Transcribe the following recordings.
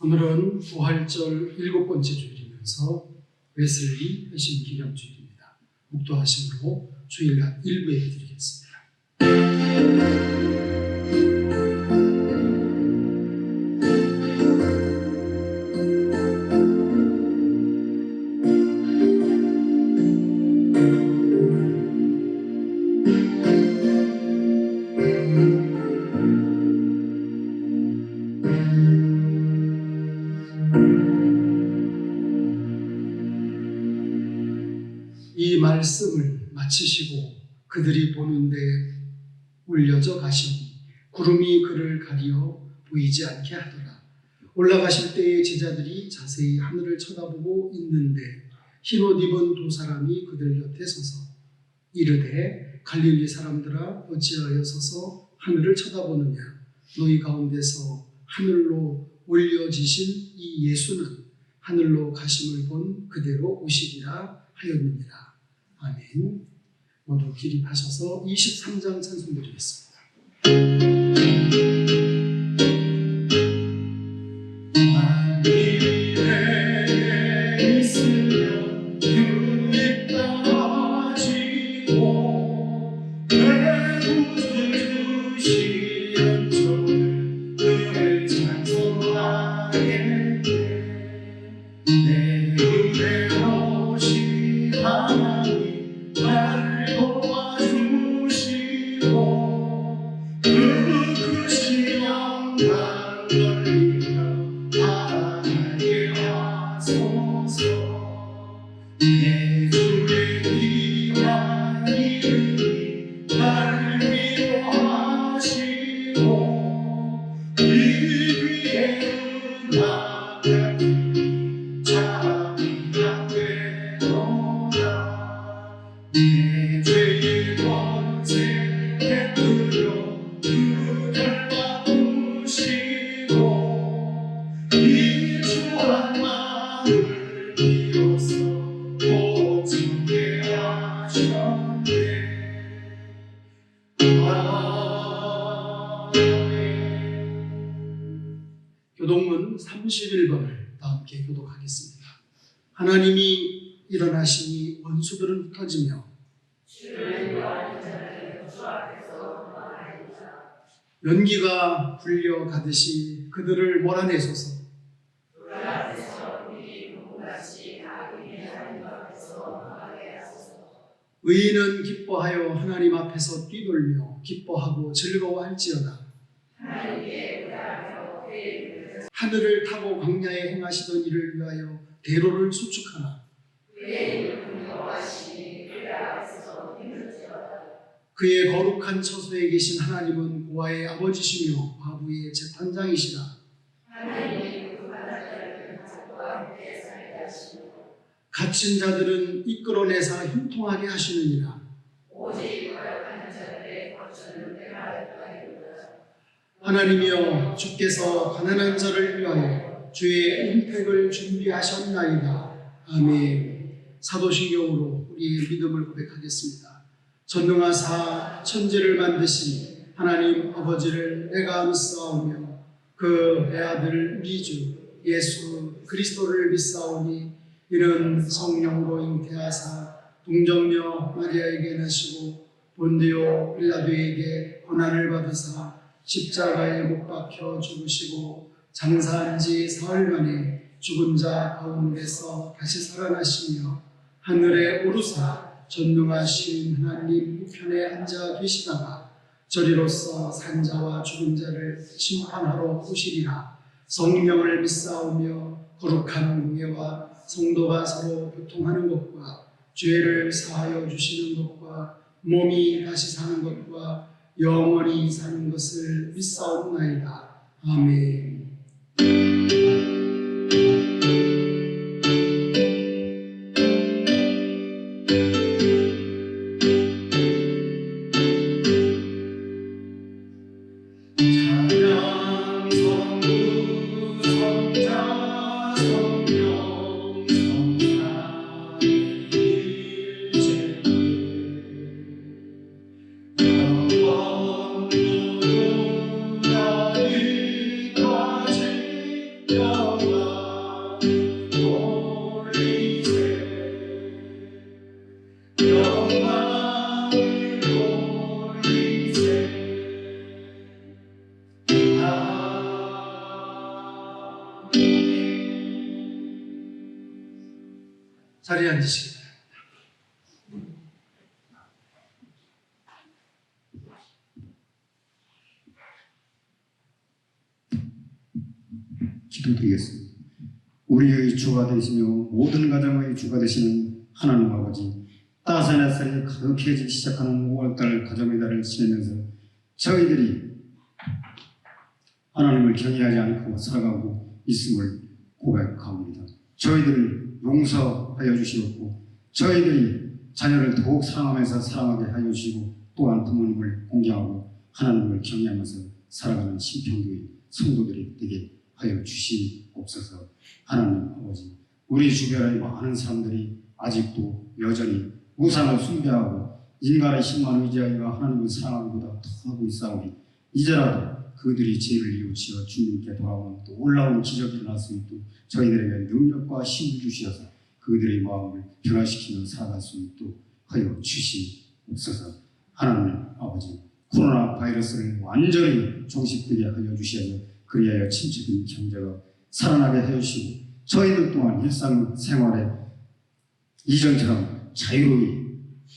오늘은 부활절 7번째 주일이면서 웨슬리 회심 기념 주일입니다. 묵도하심으로 주일날 1부 해드리겠습니다. 이 말씀을 마치시고 그들이 보는데 울려져 가시니 구름이 그를 가리어 보이지 않게 하더라. 올라가실 때에 제자들이 자세히 하늘을 쳐다보고 있는데 흰옷 입은 두 사람이 그들 곁에 서서 이르되 갈릴리 사람들아 어찌하여 서서 하늘을 쳐다보느냐. 너희 가운데서 하늘로 올려지신 이 예수는 하늘로 가심을 본 그대로 오시리라 하였느니라. 아멘. 모두 기립하셔서 23장 찬송 드리겠습니다. 교독문 31번을 다 함께 교독하겠습니다. 하나님이 일어나시니 원수들은 흩어지며 연기가 불려가듯이 그들을 몰아내소서. 의인은 기뻐하여 하나님 앞에서 뛰놀며 기뻐하고 즐거워할지어다. 하늘을 타고 광야에 행하시던 이를 위하여 대로를 수축하라. 그의 거룩한 처소에 계신 하나님은 고아의 아버지시며 과부의 재판장이시라. 갇힌 자들은 이끌어내사 형통하게 하시느니라. 하나님이여 주께서 가난한 자를 위하여 주의 은택을 준비하셨나이다. 아멘. 사도신경으로 우리의 믿음을 고백하겠습니다. 전능하사 천지를 만드신 하나님 아버지를 내가 믿사오며 그 배아들 우리 주 예수 그리스도를 믿사오니 이는 성령으로 잉태하사 동정녀 마리아에게 나시고 본디오 빌라도에게 고난을 받으사 십자가에 못 박혀 죽으시고 장사한 지 사흘 만에 죽은 자 가운데서 다시 살아나시며 하늘에 오르사 전능하신 하나님 우편에 앉아 계시다가 저리로서 산자와 죽은 자를 심판하러 오시리라. 성령을 믿사오며 거룩한 공예와 성도가 서로 교통하는 것과 죄를 사하여 주시는 것과 몸이 다시 사는 것과 영원히 사는 것을 믿사옵나이다. 아멘. 자리에 앉으시기 바랍니다. 기도드리겠습니다. 우리의 주가 되시며 모든 가정의 주가 되시는 하나님 아버지, 따스한 햇살이 가득해지기 시작하는 5월달 가정의 달을 지내면서 저희들이 하나님을 경외하지 않고 살아가고 있음을 고백합니다. 저희들을 용서하여 주시옵고 저희들이 자녀를 더욱 사랑하면서 사랑하게 하여 주시고 또한 부모님을 공경하고 하나님을 경외하면서 살아가는 신평교회 성도들이 되게 하여 주시옵소서. 하나님 아버지, 우리 주변의 많은 사람들이 아직도 여전히 우상을 숭배하고 인간의 힘만 의지하여 하나님을 사랑하기보다 더 하고 있사오니 이제라도 그들이 죄를 이웃이어 주님께 돌아오는 놀라운 기적이 일어날 수 있도록 저희들에게 능력과 힘을 주시어서 그들의 마음을 변화시키며 살아갈 수 있도록 하여 주시옵소서. 하나님 아버지, 코로나 바이러스를 완전히 종식되게 하여 주시어서 그리하여 침체된 경제가 살아나게 해주시고 저희들 또한 일상생활에 이전처럼 자유로이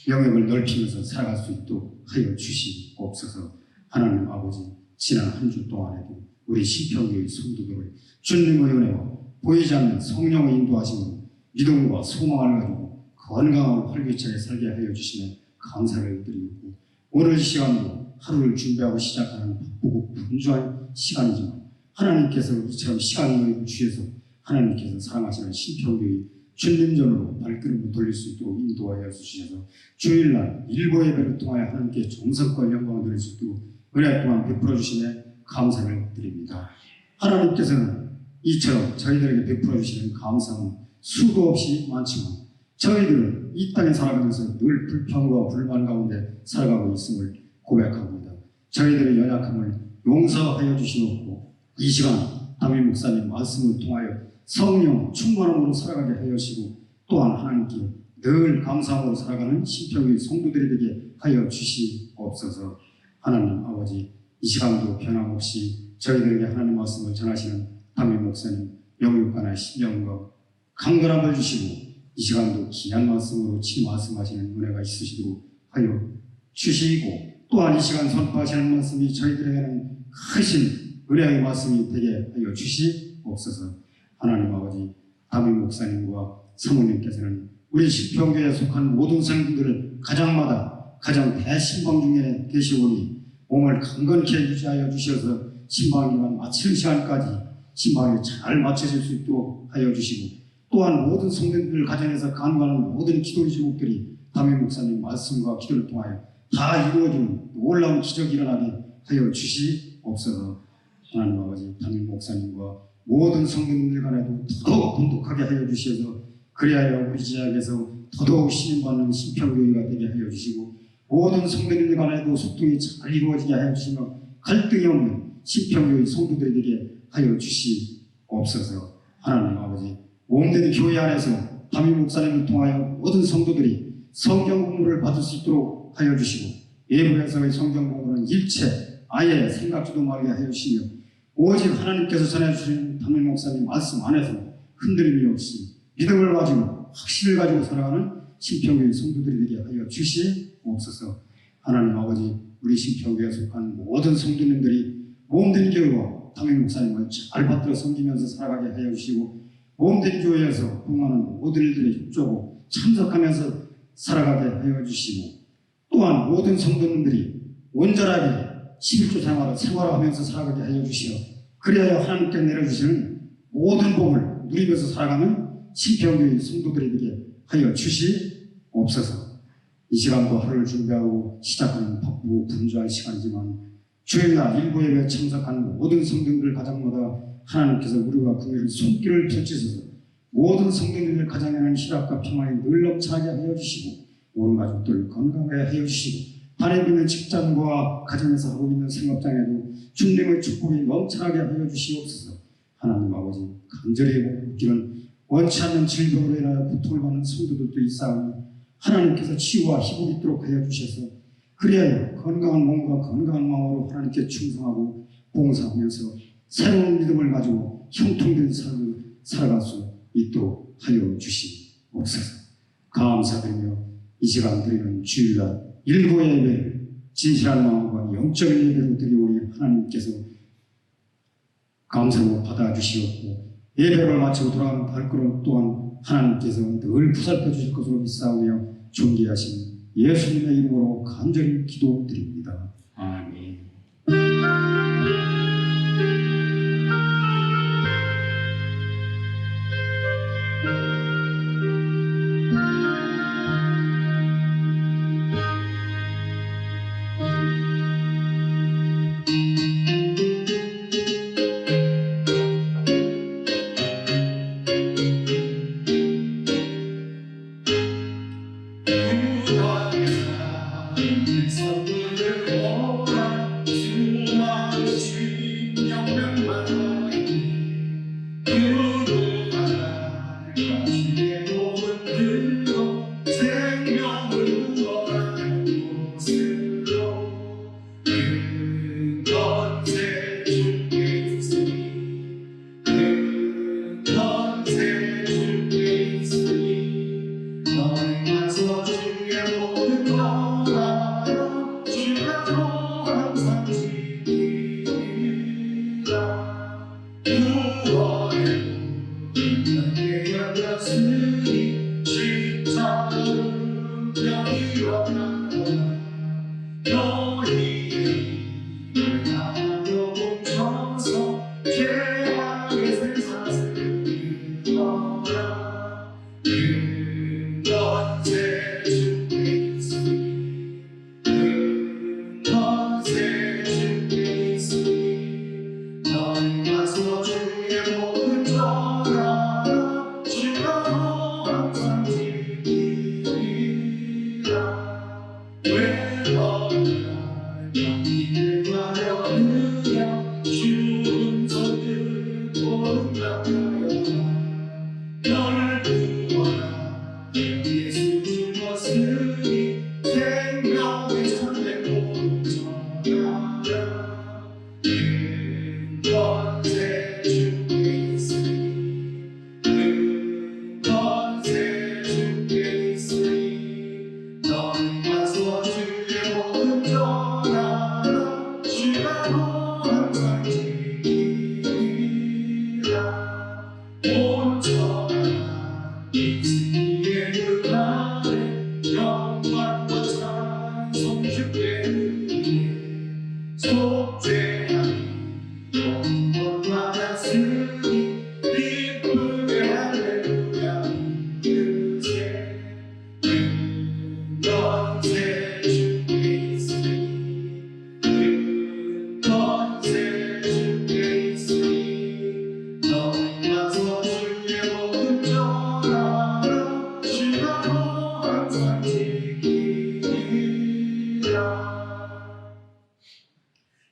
영역을 넓히면서 살아갈 수 있도록 하여 주시옵소서. 하나님 아버지, 지난 한 주 동안에도 우리 신평교회 성도들을 주님의 은혜와 보이지 않는 성령의 인도하심으로 믿음과 소망을 가지고 건강하고 활기차게 살게 하여 주시며 감사를 드리고 오늘 이 시간도 하루를 준비하고 시작하는 바쁘고 분주한 시간이지만 하나님께서 이처럼 시간을 주셔서 하나님께서 사랑하시는 신평교회 주님전으로 발걸음을 돌릴 수 있도록 인도하여 주셔서 주일날 일부 예배를 통하여 하나님께 정성과 영광을 드릴 수 있도록 은혜 또한 베풀어 주시며 감사를 드립니다. 하나님께서는 이처럼 저희들에게 베풀어 주시는 감사는 수도 없이 많지만 저희들은 이 땅에 살아가면서 늘 불평과 불만 가운데 살아가고 있음을 고백합니다. 저희들의 연약함을 용서하여 주시옵고 이 시간 담임 목사님 말씀을 통하여 성령 충만함으로 살아가게 하여 주시고 또한 하나님께 늘 감사함으로 살아가는 신평의 성도들이 되게 하여 주시옵소서. 하나님 아버지, 이 시간도 변함없이 저희들에게 하나님 말씀을 전하시는 담임 목사님 영육간의 신령과 강건함을 주시고 이 시간도 귀한 말씀으로 친 말씀하시는 은혜가 있으시도록 하여 주시고 또한 이 시간 선포하시는 말씀이 저희들에게는 크신 은혜의 말씀이 되게 하여 주시옵소서. 하나님 아버지, 담임 목사님과 사모님께서는 우리 신평교회에 속한 모든 성도들을 가정마다 가정 대신방 중에 계시오니 몸을 강건케 유지하여 주셔서 신방기간 마치는 시간까지 신방에 잘 마쳐질 수 있도록 하여 주시고 또한 모든 성도들 가정에서 간구하는 모든 기도 제목들이 담임 목사님 말씀과 기도를 통하여 다 이루어지는 놀라운 기적이 일어나게 하여 주시옵소서. 하나님 아버지, 담임 목사님과 모든 성도님들 간에도 더더욱 돈독하게 하여 주셔서 그리하여 우리 지역에서 더더욱 신임받는 신평교회가 되게 하여 주시고 모든 성도님들 간에도 소통이 잘 이루어지게 하여 주시며 갈등이 없는 신평교회 성도들이 되게 하여 주시옵소서. 하나님 아버지, 몸된 교회 안에서 담임 목사님을 통하여 모든 성도들이 성경 공부를 받을 수 있도록 하여 주시고 예불에서의 성경 공부는 일체 아예 생각지도 말게 하여 주시며 오직 하나님께서 전해주시는 담임 목사님 말씀 안에서 흔들림이 없이 믿음을 가지고 확신을 가지고 살아가는 신평교회 성도들이 되게 하여 주시옵소서. 하나님 아버지, 우리 신평교회에 속한 모든 성도님들이 몸된 교회와 담임 목사님을 잘 받들어 섬기면서 살아가게 하여 주시고 몸된 교회에서 봉하는 모든 일들에 협조하고 참석하면서 살아가게 하여 주시고 또한 모든 성도님들이 온전하게 11조 생활하면서 살아가게 하여 주시어 그리하여 하나님께 내려주시는 모든 복을 누리면서 살아가는 신평교회 성도들이 되게 하여 주시옵소서. 이 시간도 하루를 준비하고 시작하는 바쁘고 분주한 시간이지만 주일날 일부 예배에 참석하는 모든 성도들 가정마다 하나님께서 우리가 그의 손길을 펼치셔서 모든 성도님들 가정에는 희락과 평안이 늘 넘쳐나게 하여 주시고 온 가족들 건강하게 하여 주시고 다니고 있는 직장과 가정에서 하고 있는 생업장에도 주님의 축복이 넘쳐나게 하여 주시옵소서. 하나님 아버지, 간절히 묻기는 원치 않는 질병으로 인하여 고통을 받는 성도들도 있사오니 하나님께서 치유와 희복이 있도록 하여 주셔서 그리하여 건강한 몸과 건강한 마음으로 하나님께 충성하고 봉사하면서 새로운 믿음을 가지고 형통된 삶을 살아갈 수 있도록 하여 주시옵소서. 감사드리며 이 시간 드리는 주일날 일부의 예배를 진실한 마음과 영적인 예배로 드리오니 하나님께서 감사로 받아주시옵고 예배를 마치고 돌아가는 발걸음 또한 하나님께서 늘 보살펴 주실 것으로 믿사오며 존귀하신 예수님의 이름으로 간절히 기도드립니다. 아멘.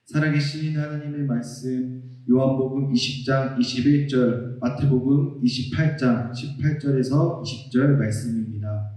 살아계신 하나님의 말씀 요한복음 20장 21절, 마태복음 28장 18절에서 20절 말씀입니다.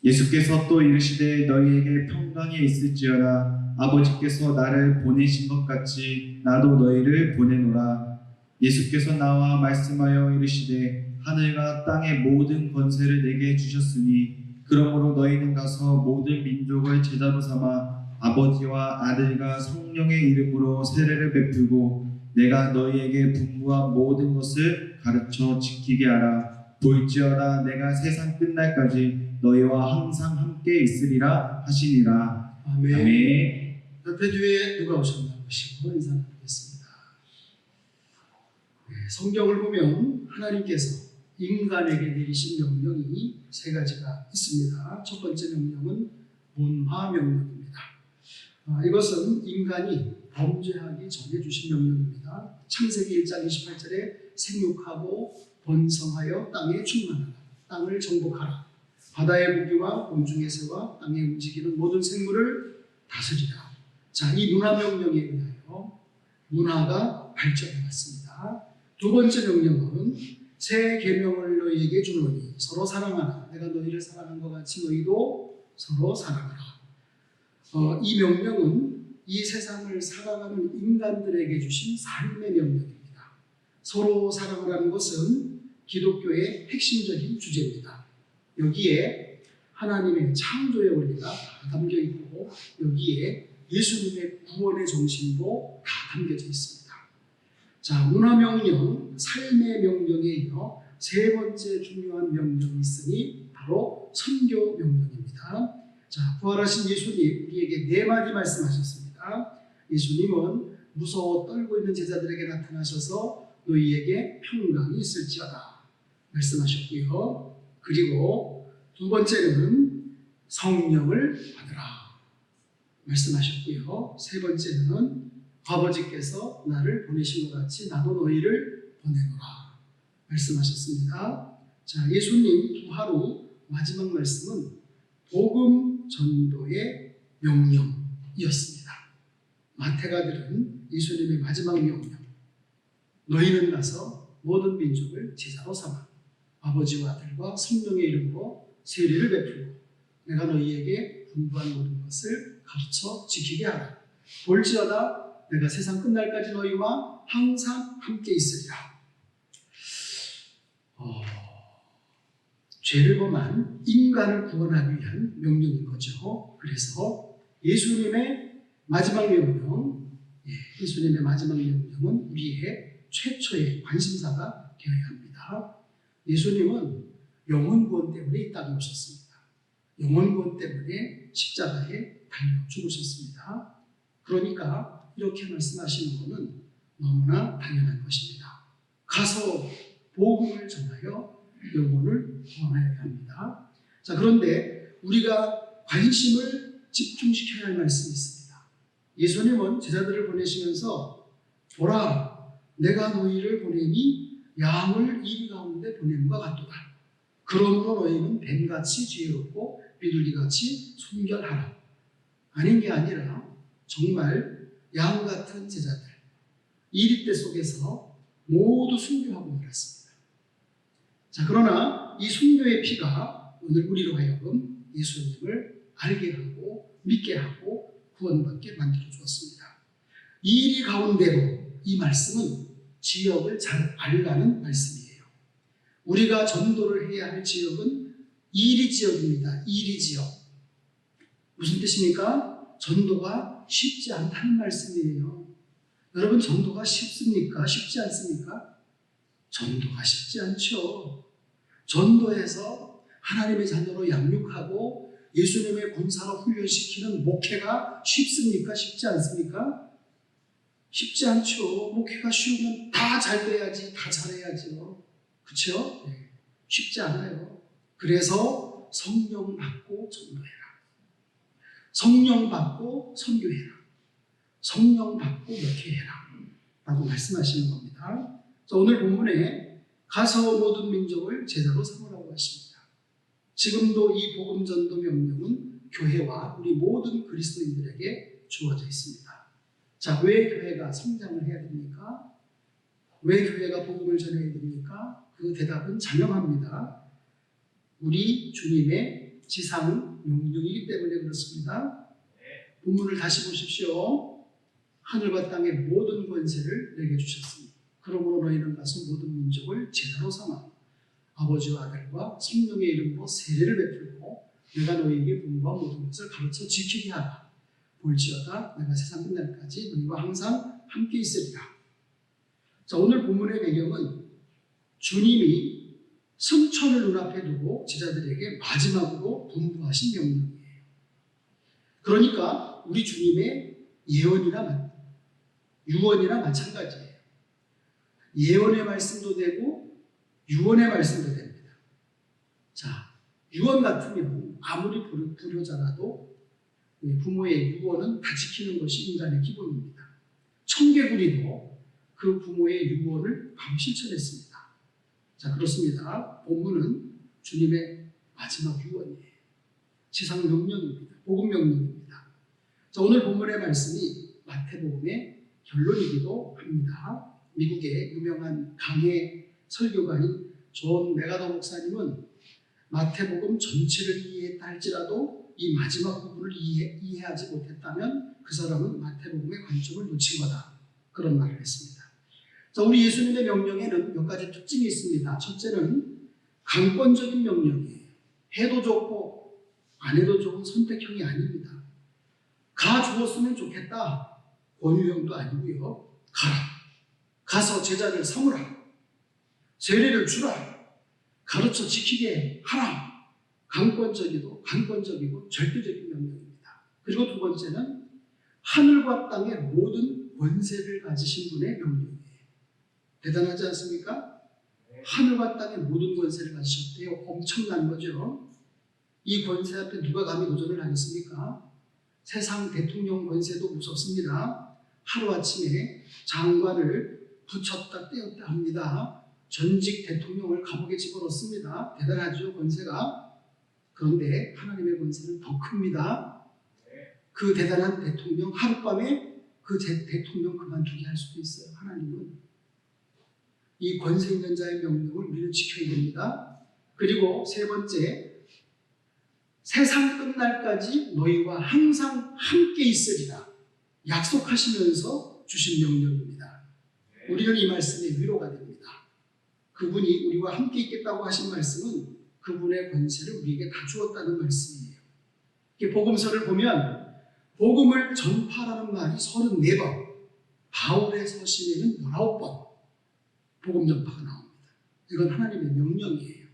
예수께서 또 이르시되 너희에게 평강이 있을지어다. 아버지께서 나를 보내신 것 같이 나도 너희를 보내노라. 예수께서 나와 말씀하여 이르시되 하늘과 땅의 모든 권세를 내게 주셨으니 그러므로 너희는 가서 모든 민족을 제자로 삼아 아버지와 아들과 성령의 이름으로 세례를 베풀고 내가 너희에게 분부한 모든 것을 가르쳐 지키게 하라. 볼지어다 내가 세상 끝날까지 너희와 항상 함께 있으리라 하시니라. 아멘. 아멘. 옆에 뒤에 누가 오셨나 보시고 인사 나누겠습니다. 성경을 보면 하나님께서 인간에게 내리신 명령이 세 가지가 있습니다. 첫 번째 명령은 문화 명령입니다. 이것은 인간이 범죄하기 전에 주신 명령입니다. 창세기 1장 28절에 생육하고 번성하여 땅에 충만하라. 땅을 정복하라. 바다의 고기와 공중의 새와 땅에 움직이는 모든 생물을 다스리라. 자, 이 문화 명령에 의하여 문화가 발전해 왔습니다. 두 번째 명령은 새 계명을 너희에게 주노니 서로 사랑하라. 내가 너희를 사랑한 것 같이 너희도 서로 사랑하라. 이 명령은 이 세상을 살아가는 인간들에게 주신 삶의 명령입니다. 서로 사랑하라는 것은 기독교의 핵심적인 주제입니다. 여기에 하나님의 창조의 원리가 다 담겨 있고 여기에 예수님의 구원의 정신도 다 담겨져 있습니다. 자, 문화명령, 삶의 명령에 이어 세 번째 중요한 명령이 있으니 바로 선교 명령입니다. 자, 부활하신 예수님 우리에게 네 마디 말씀하셨습니다. 예수님은 무서워 떨고 있는 제자들에게 나타나셔서 너희에게 평강이 있을지어다 말씀하셨고요. 그리고 두 번째는 성령을 받으라 말씀하셨고요. 세 번째는 아버지께서 나를 보내신 것 같이 나도 너희를 보내노라 말씀하셨습니다. 자, 예수님 부활 후 마지막 말씀은 복음 전도의 명령이었습니다. 마태가 들은 예수님의 마지막 명령, 너희는 가서 모든 민족을 제자로 삼아 아버지와 아들과 성령의 이름으로 세례를 베풀고 내가 너희에게 분부한 모든 것을 가르쳐 지키게 하라. 볼지어다 내가 세상 끝날까지 너희와 항상 함께 있으리라. 죄를 범한 인간을 구원하기 위한 명령인 거죠. 그래서 예수님의 마지막 명령, 예수님의 마지막 명령은 우리의 최초의 관심사가 되어야 합니다. 예수님은 영혼 구원 때문에 이 땅에 오셨습니다. 영혼 구원 때문에 십자가에 달려 죽으셨습니다. 그러니까 이렇게 말씀하시는 것은 너무나 당연한 것입니다. 가서 복음을 전하여 영혼을 구원하여야 합니다. 자, 그런데 우리가 관심을 집중시켜야 할 말씀이 있습니다. 예수님은 제자들을 보내시면서 보라, 내가 너희를 보내니 양을 이리 가운데 보냄과 같도다. 그러므로 너희는 뱀같이 지혜롭고 비둘기같이 순결하라. 아닌 게 아니라 정말 양 같은 제자들, 이리떼 속에서 모두 순교하고 말았습니다. 자, 그러나 이 순교의 피가 오늘 우리로 하여금 예수님을 알게 하고 믿게 하고 구원받게 만들어 주었습니다. 이 일 가운데로 이 말씀은 지역을 잘 알라는 말씀이에요. 우리가 전도를 해야 할 지역은 이리 지역입니다. 이리 지역. 무슨 뜻입니까? 전도가 쉽지 않다는 말씀이에요. 여러분, 전도가 쉽습니까? 쉽지 않습니까? 전도가 쉽지 않죠. 전도해서 하나님의 자녀로 양육하고 예수님의 군사로 훈련시키는 목회가 쉽습니까? 쉽지 않습니까? 쉽지 않죠. 목회가 쉬우면 다 잘 돼야지, 다 잘해야죠. 그렇죠? 네. 쉽지 않아요. 그래서 성령 받고 전도해라. 성령 받고 선교해라. 성령 받고 목회해라. 라고 말씀하시는 겁니다. 자, 오늘 본문에 가서 모든 민족을 제자로 삼으라고 하십니다. 지금도 이 복음 전도 명령은 교회와 우리 모든 그리스도인들에게 주어져 있습니다. 자, 왜 교회가 성장을 해야 됩니까? 왜 교회가 복음을 전해야 됩니까? 그 대답은 자명합니다. 우리 주님의 지상 명령이기 때문에 그렇습니다. 본문을 다시 보십시오. 하늘과 땅의 모든 권세를 내게 주셨습니다. 그러므로 너희는 가서 모든 민족을 제자로 삼아 아버지와 아들과 성령의 이름으로 세례를 베풀고 내가 너희에게 분부한 모든 것을 가르쳐 지키게 하라. 볼지어다 내가 세상 끝날까지 너희와 항상 함께 있으리라. 자, 오늘 본문의 배경은 주님이 승천을 눈앞에 두고 제자들에게 마지막으로 분부하신 명령이에요. 그러니까 우리 주님의 예언이나 유언이나 마찬가지예요. 예언의 말씀도 되고 유언의 말씀도 됩니다. 자, 유언 같으면 아무리 불효자라도 부모의 유언은 다 지키는 것이 인간의 기본입니다. 청개구리도 그 부모의 유언을 바로 실천했습니다. 자, 그렇습니다. 본문은 주님의 마지막 유언이에요. 지상 명령입니다. 복음 명령입니다. 자, 오늘 본문의 말씀이 마태복음의 결론이기도 합니다. 미국의 유명한 강해 설교가인 존 메가더 목사님은 마태복음 전체를 이해했다 할지라도 이 마지막 부분을 이해하지 못했다면 그 사람은 마태복음의 관점을 놓친 거다. 그런 말을 했습니다. 자, 우리 예수님의 명령에는 몇 가지 특징이 있습니다. 첫째는 강권적인 명령이에요. 해도 좋고 안 해도 좋은 선택형이 아닙니다. 가 주었으면 좋겠다. 권유형도 아니고요. 가라. 가서 제자를 삼으라. 세례를 주라. 가르쳐 지키게 하라. 강권적이고 절대적인 명령입니다. 그리고 두 번째는 하늘과 땅의 모든 권세를 가지신 분의 명령이에요. 대단하지 않습니까? 하늘과 땅의 모든 권세를 가지셨대요. 엄청난 거죠. 이 권세 앞에 누가 감히 도전을 하겠습니까? 세상 대통령 권세도 무섭습니다. 하루아침에 장관을 붙였다 떼었다 합니다. 전직 대통령을 감옥에 집어넣습니다. 대단하죠, 권세가. 그런데 하나님의 권세는 더 큽니다. 그 대단한 대통령 하룻밤에 그 대통령 그만두게 할 수도 있어요. 하나님은 이 권세 있는 자의 명령을 우리는 지켜야 됩니다. 그리고 세 번째, 세상 끝날까지 너희와 항상 함께 있으리라 약속하시면서 주신 명령입니다. 우리는 이 말씀에 위로가 됩니다. 그분이 우리와 함께 있겠다고 하신 말씀은 그분의 권세를 우리에게 다 주었다는 말씀이에요. 복음서를 보면 복음을 전파라는 말이 34번, 바울의 서신에는 19번 복음 전파가 나옵니다. 이건 하나님의 명령이에요.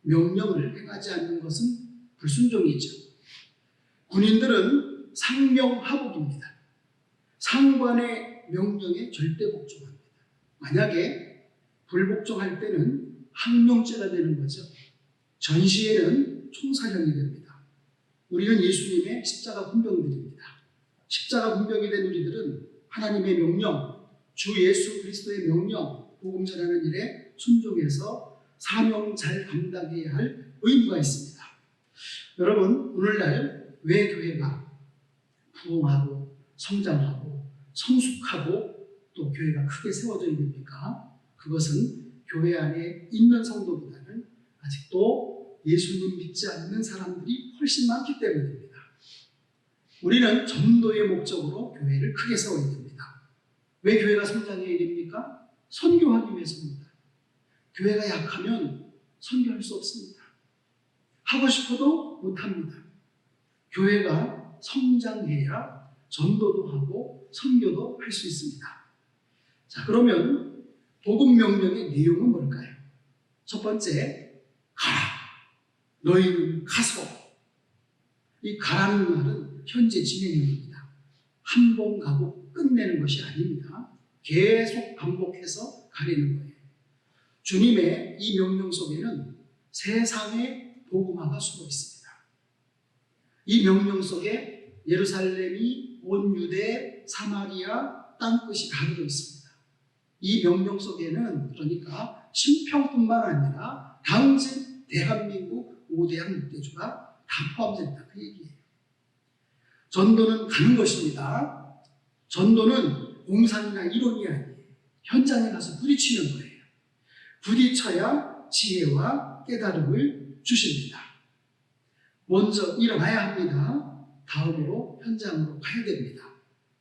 명령을 행하지 않는 것은 불순종이죠. 군인들은 상명하복입니다. 상관의 명령에 절대 복종합니다. 만약에 불복종할 때는 항명죄가 되는 거죠. 전시에는 총사형이 됩니다. 우리는 예수님의 십자가 군병들입니다. 십자가 군병이 된 우리들은 하나님의 명령, 주 예수 그리스도의 명령, 복음 전하는 일에 순종해서 사명 잘 감당해야 할 의무가 있습니다. 여러분, 오늘날 왜 교회가 부흥하고 성장하고 성숙하고 또 교회가 크게 세워져야 됩니까? 그것은 교회 안에 있는 성도보다는 아직도 예수님 믿지 않는 사람들이 훨씬 많기 때문입니다. 우리는 전도의 목적으로 교회를 크게 세워야 됩니다. 왜 교회가 성장해야 됩니까? 선교하기 위해서입니다. 교회가 약하면 선교할 수 없습니다. 하고 싶어도 못합니다. 교회가 성장해야 전도도 하고 선교도 할 수 있습니다. 자, 그러면 복음 명령의 내용은 뭘까요? 첫 번째, 가라. 너희는 가서. 이 가라는 말은 현재 진행형입니다. 한 번 가고 끝내는 것이 아닙니다. 계속 반복해서 가리는 거예요. 주님의 이 명령 속에는 세상의 복음화가 숨어 있습니다. 이 명령 속에 예루살렘이 온 유대, 사마리아, 땅끝이 다 들어 있습니다. 이 명령 속에는 그러니까 신평뿐만 아니라 당진 대한민국 5대양 늑대주가 다 포함된다 그 얘기예요. 전도는 가는 것입니다. 전도는 공상이나 이론이 아니에요. 현장에 가서 부딪히는 거예요. 부딪혀야 지혜와 깨달음을 주십니다. 먼저 일어나야 합니다. 다음으로 현장으로 가야 됩니다.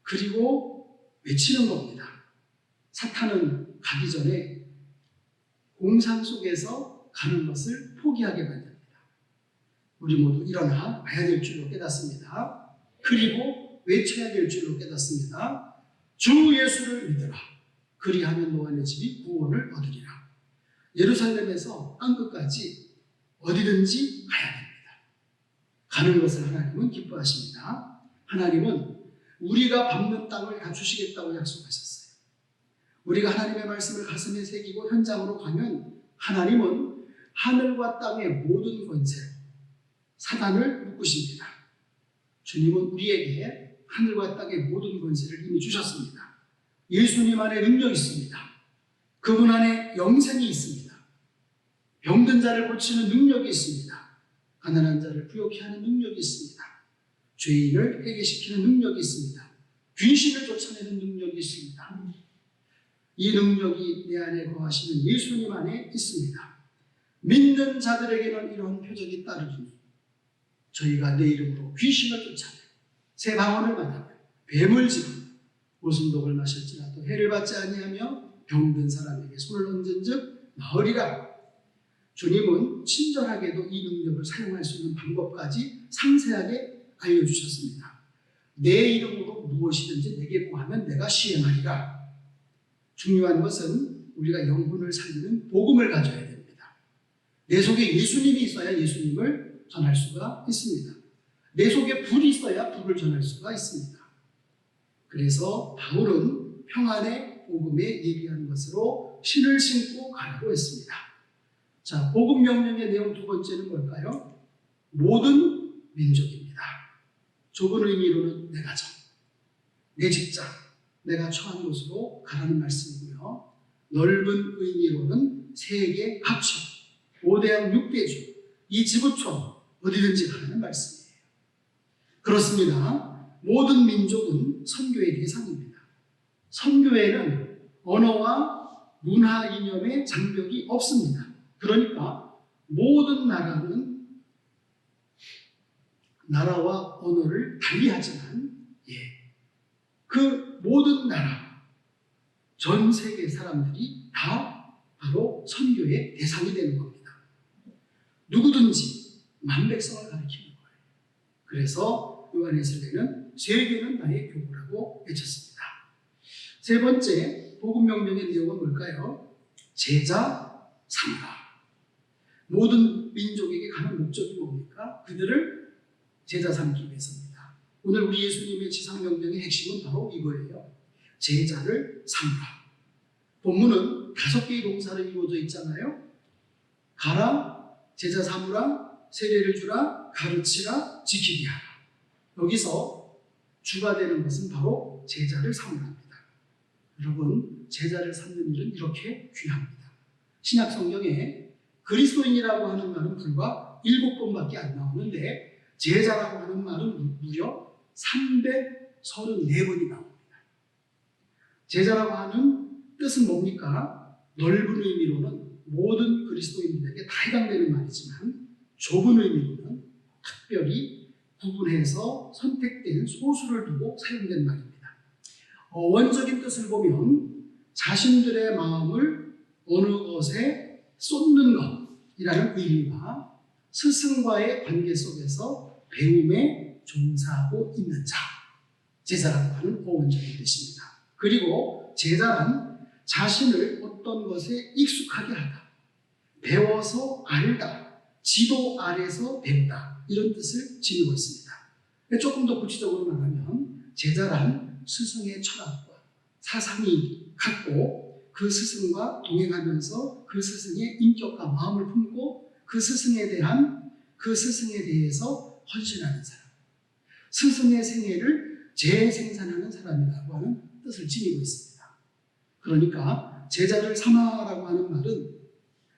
그리고 외치는 겁니다. 사탄은 가기 전에 공상 속에서 가는 것을 포기하게 만듭니다. 우리 모두 일어나 가야 될 줄로 깨닫습니다. 그리고 외쳐야 될 줄로 깨닫습니다. 주 예수를 믿으라. 그리하면 너와 내 집이 구원을 얻으리라. 예루살렘에서 땅끝까지 어디든지 가야 됩니다. 가는 것을 하나님은 기뻐하십니다. 하나님은 우리가 밟는 땅을 다 주시겠다고 약속하셨어요. 우리가 하나님의 말씀을 가슴에 새기고 현장으로 가면 하나님은 하늘과 땅의 모든 권세로 사단을 묶으십니다. 주님은 우리에게 하늘과 땅의 모든 권세를 이미 주셨습니다. 예수님 안에 능력이 있습니다. 그분 안에 영생이 있습니다. 병든 자를 고치는 능력이 있습니다. 가난한 자를 부욕케 하는 능력이 있습니다. 죄인을 회개시키는 능력이 있습니다. 귀신을 쫓아내는 능력이 있습니다. 이 능력이 내 안에 거하시는 예수님 안에 있습니다. 믿는 자들에게는 이런 표적이 따르리니 저희가 내 이름으로 귀신을 쫓아내 새 방언을 말하며 뱀을 집으며 무슨 독을 마실지라도 해를 받지 아니하며 병든 사람에게 손을 얹은즉 나으리라. 주님은 친절하게도 이 능력을 사용할 수 있는 방법까지 상세하게 알려주셨습니다. 내 이름으로 무엇이든지 내게 구하면 내가 시행하리라. 중요한 것은 우리가 영혼을 살리는 복음을 가져야 됩니다. 내 속에 예수님이 있어야 예수님을 전할 수가 있습니다. 내 속에 불이 있어야 불을 전할 수가 있습니다. 그래서 바울은 평안의 복음에 예비한 것으로 신을 신고 가라고 했습니다. 자, 복음 명령의 내용 두 번째는 뭘까요? 모든 민족입니다. 좁은 의미로는 내 가정, 내 직장, 내가 처한 곳으로 가라는 말씀이고요. 넓은 의미로는 세계 각처, 5대양 6대주, 이 지구촌 어디든지 가라는 말씀이에요. 그렇습니다. 모든 민족은 선교의 대상입니다. 선교에는 언어와 문화 이념의 장벽이 없습니다. 그러니까 모든 나라는 나라와 언어를 달리하지만 그 모든 나라, 전 세계 사람들이 다 바로 선교의 대상이 되는 겁니다. 누구든지 만백성을 가리키는 거예요. 그래서 요한에서는 세계는 나의 교구라고 외쳤습니다. 세 번째 복음 명령의 내용은 뭘까요? 제자 삼가. 모든 민족에게 가는 목적이 뭡니까? 그들을 제자 삼기 위해서입니다. 오늘 우리 예수님의 지상 명령의 핵심은 바로 이거예요. 제자를 삼으라. 본문은 5개의 동사로 이루어져 있잖아요. 가라, 제자 삼으라, 세례를 주라, 가르치라, 지키게 하라. 여기서 주가 되는 것은 바로 제자를 삼으랍니다. 여러분, 제자를 삼는 일은 이렇게 귀합니다. 신약 성경에 그리스도인이라고 하는 말은 불과 7번밖에 안 나오는데 제자라고 하는 말은 무려 334번이 나옵니다. 제자라고 하는 뜻은 뭡니까? 넓은 의미로는 모든 그리스도인들에게 다 해당되는 말이지만 좁은 의미로는 특별히 구분해서 선택된 소수를 두고 사용된 말입니다. 원적인 뜻을 보면 자신들의 마음을 어느 것에 쏟는 것이라는 의미와 스승과의 관계 속에서 배움에 종사하고 있는 자, 제자라고 하는 원적인 뜻입니다. 그리고 제자란 자신을 어떤 것에 익숙하게 하다, 배워서 알다, 지도 아래서 배우다, 이런 뜻을 지니고 있습니다. 조금 더 구체적으로 말하면 제자란 스승의 철학과 사상이 같고 그 스승과 동행하면서 그 스승의 인격과 마음을 품고 그 스승에 대해서 헌신하는 사람, 스승의 생애를 재생산하는 사람이라고 하는 뜻을 지니고 있습니다. 그러니까 제자를 삼아라고 하는 말은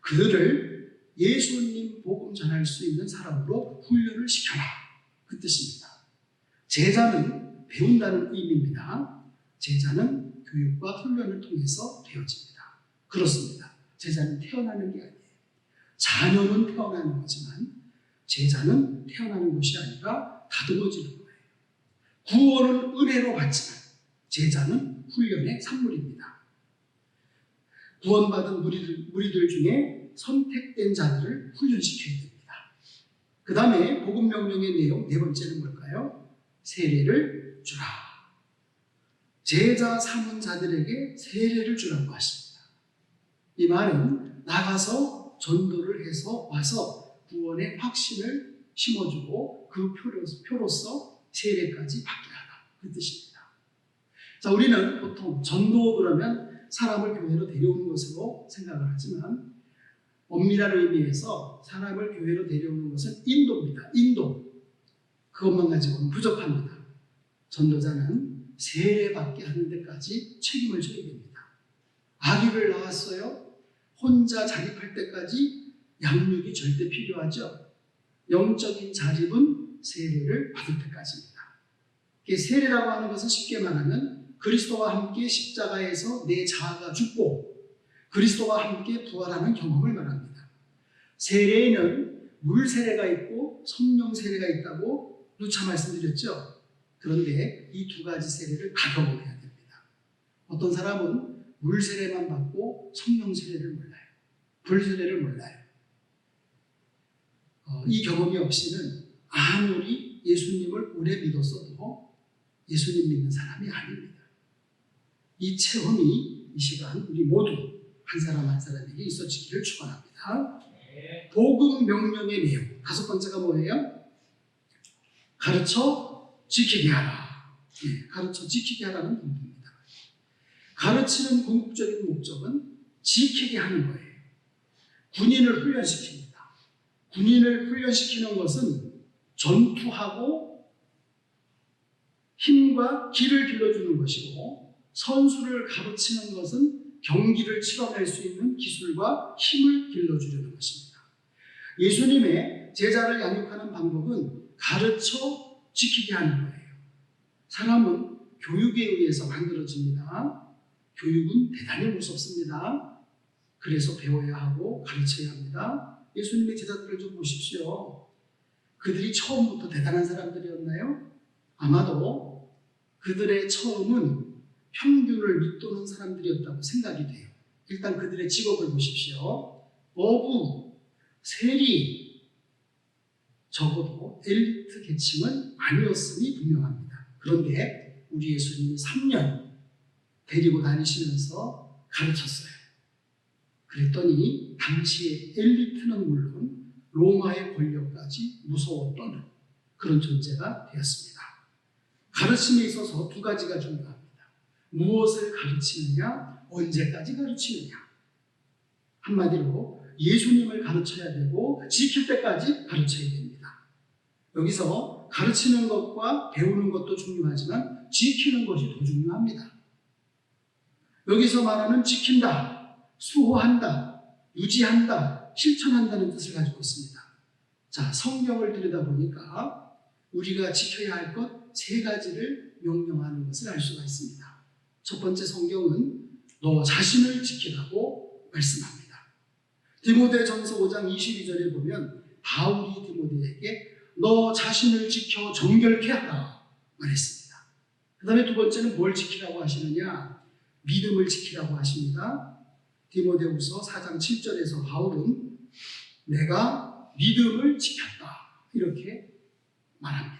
그들을 예수님 복음 전할 수 있는 사람으로 훈련을 시켜라, 그 뜻입니다. 제자는 배운다는 의미입니다. 제자는 교육과 훈련을 통해서 되어집니다. 그렇습니다. 제자는 태어나는 게 아니에요. 자녀는 태어나는 거지만 제자는 태어나는 것이 아니라 다듬어지는 거예요. 구원은 은혜로 받지만 제자는 훈련의 산물입니다. 구원받은 무리들 중에 선택된 자들을 훈련시켜야 됩니다. 그 다음에 복음 명령의 내용 네 번째는 뭘까요? 세례를 주라. 제자 삼은 자들에게 세례를 주라고 하십니다. 이 말은 나가서 전도를 해서 와서 구원의 확신을 심어주고 그 표로서 세례까지 받게 하라, 그 뜻입니다. 자, 우리는 보통 전도 그러면 사람을 교회로 데려오는 것으로 생각을 하지만 엄밀한 의미에서 사람을 교회로 데려오는 것은 인도입니다. 인도. 그것만 가지고는 부족합니다. 전도자는 세례받게 하는 데까지 책임을 져야 됩니다. 아기를 낳았어요. 혼자 자립할 때까지 양육이 절대 필요하죠. 영적인 자립은 세례를 받을 때까지입니다. 세례라고 하는 것은 쉽게 말하면 그리스도와 함께 십자가에서 내 자아가 죽고 그리스도와 함께 부활하는 경험을 말합니다. 세례에는 물 세례가 있고 성령 세례가 있다고 누차 말씀드렸죠. 그런데 이 두 가지 세례를 가격을 해야 됩니다. 어떤 사람은 물 세례만 받고 성령 세례를 몰라요. 불 세례를 몰라요. 이 경험이 없이는 아무리 예수님을 오래 믿었어도 예수님 믿는 사람이 아닙니다. 이 체험이 이 시간 우리 모두 한 사람 한 사람에게 있어지기를 축원합니다. 복음 명령의 내용 5번째가 뭐예요? 가르쳐 지키게 하라. 가르쳐 지키게 하라는 본입니다. 가르치는 궁극적인 목적은 지키게 하는 거예요. 군인을 훈련시킵니다. 군인을 훈련시키는 것은 전투하고 힘과 기를 길러주는 것이고, 선수를 가르치는 것은 경기를 치러낼 수 있는 기술과 힘을 길러주려는 것입니다. 예수님의 제자를 양육하는 방법은 가르쳐 지키게 하는 거예요. 사람은 교육에 의해서 만들어집니다. 교육은 대단히 무섭습니다. 그래서 배워야 하고 가르쳐야 합니다. 예수님의 제자들을 좀 보십시오. 그들이 처음부터 대단한 사람들이었나요? 아마도 그들의 처음은 평균을 밑도는 사람들이었다고 생각이 돼요. 일단 그들의 직업을 보십시오. 어부, 세리, 적어도 엘리트 계층은 아니었음이 분명합니다. 그런데 우리 예수님이 3년 데리고 다니시면서 가르쳤어요. 그랬더니 당시의 엘리트는 물론 로마의 권력까지 무서웠던 그런 존재가 되었습니다. 가르침에 있어서 2가지가 중요합니다. 무엇을 가르치느냐, 언제까지 가르치느냐. 한마디로 예수님을 가르쳐야 되고 지킬 때까지 가르쳐야 됩니다. 여기서 가르치는 것과 배우는 것도 중요하지만 지키는 것이 더 중요합니다. 여기서 말하는 지킨다, 수호한다, 유지한다, 실천한다는 뜻을 가지고 있습니다. 자, 성경을 들여다보니까 우리가 지켜야 할 것 3가지를 명령하는 것을 알 수가 있습니다. 첫 번째, 성경은 너 자신을 지키라고 말씀합니다. 디모데전서 5장 22절에 보면 바울이 디모데에게 너 자신을 지켜 정결케 하라 말했습니다. 그 다음에 2번째는 뭘 지키라고 하시느냐? 믿음을 지키라고 하십니다. 디모데후서 4장 7절에서 바울은 내가 믿음을 지켰다 이렇게 말합니다.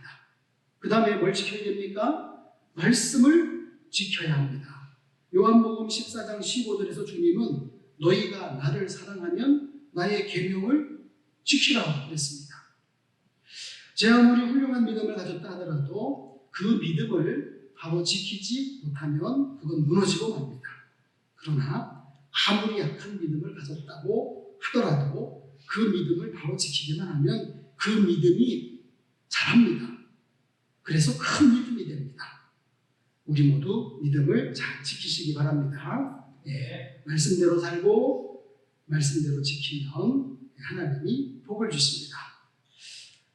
그 다음에 뭘 지켜야 됩니까? 말씀을 지켜야 합니다. 요한복음 14장 15절에서 주님은 너희가 나를 사랑하면 나의 계명을 지키라고 그랬습니다. 제 아무리 훌륭한 믿음을 가졌다 하더라도 그 믿음을 바로 지키지 못하면 그건 무너지고 맙니다. 그러나 아무리 약한 믿음을 가졌다고 하더라도 그 믿음을 바로 지키기만 하면 그 믿음이 자랍니다. 그래서 큰 믿음이 됩니다. 우리 모두 믿음을 잘 지키시기 바랍니다. 말씀대로 살고 말씀대로 지키면 하나님이 복을 주십니다.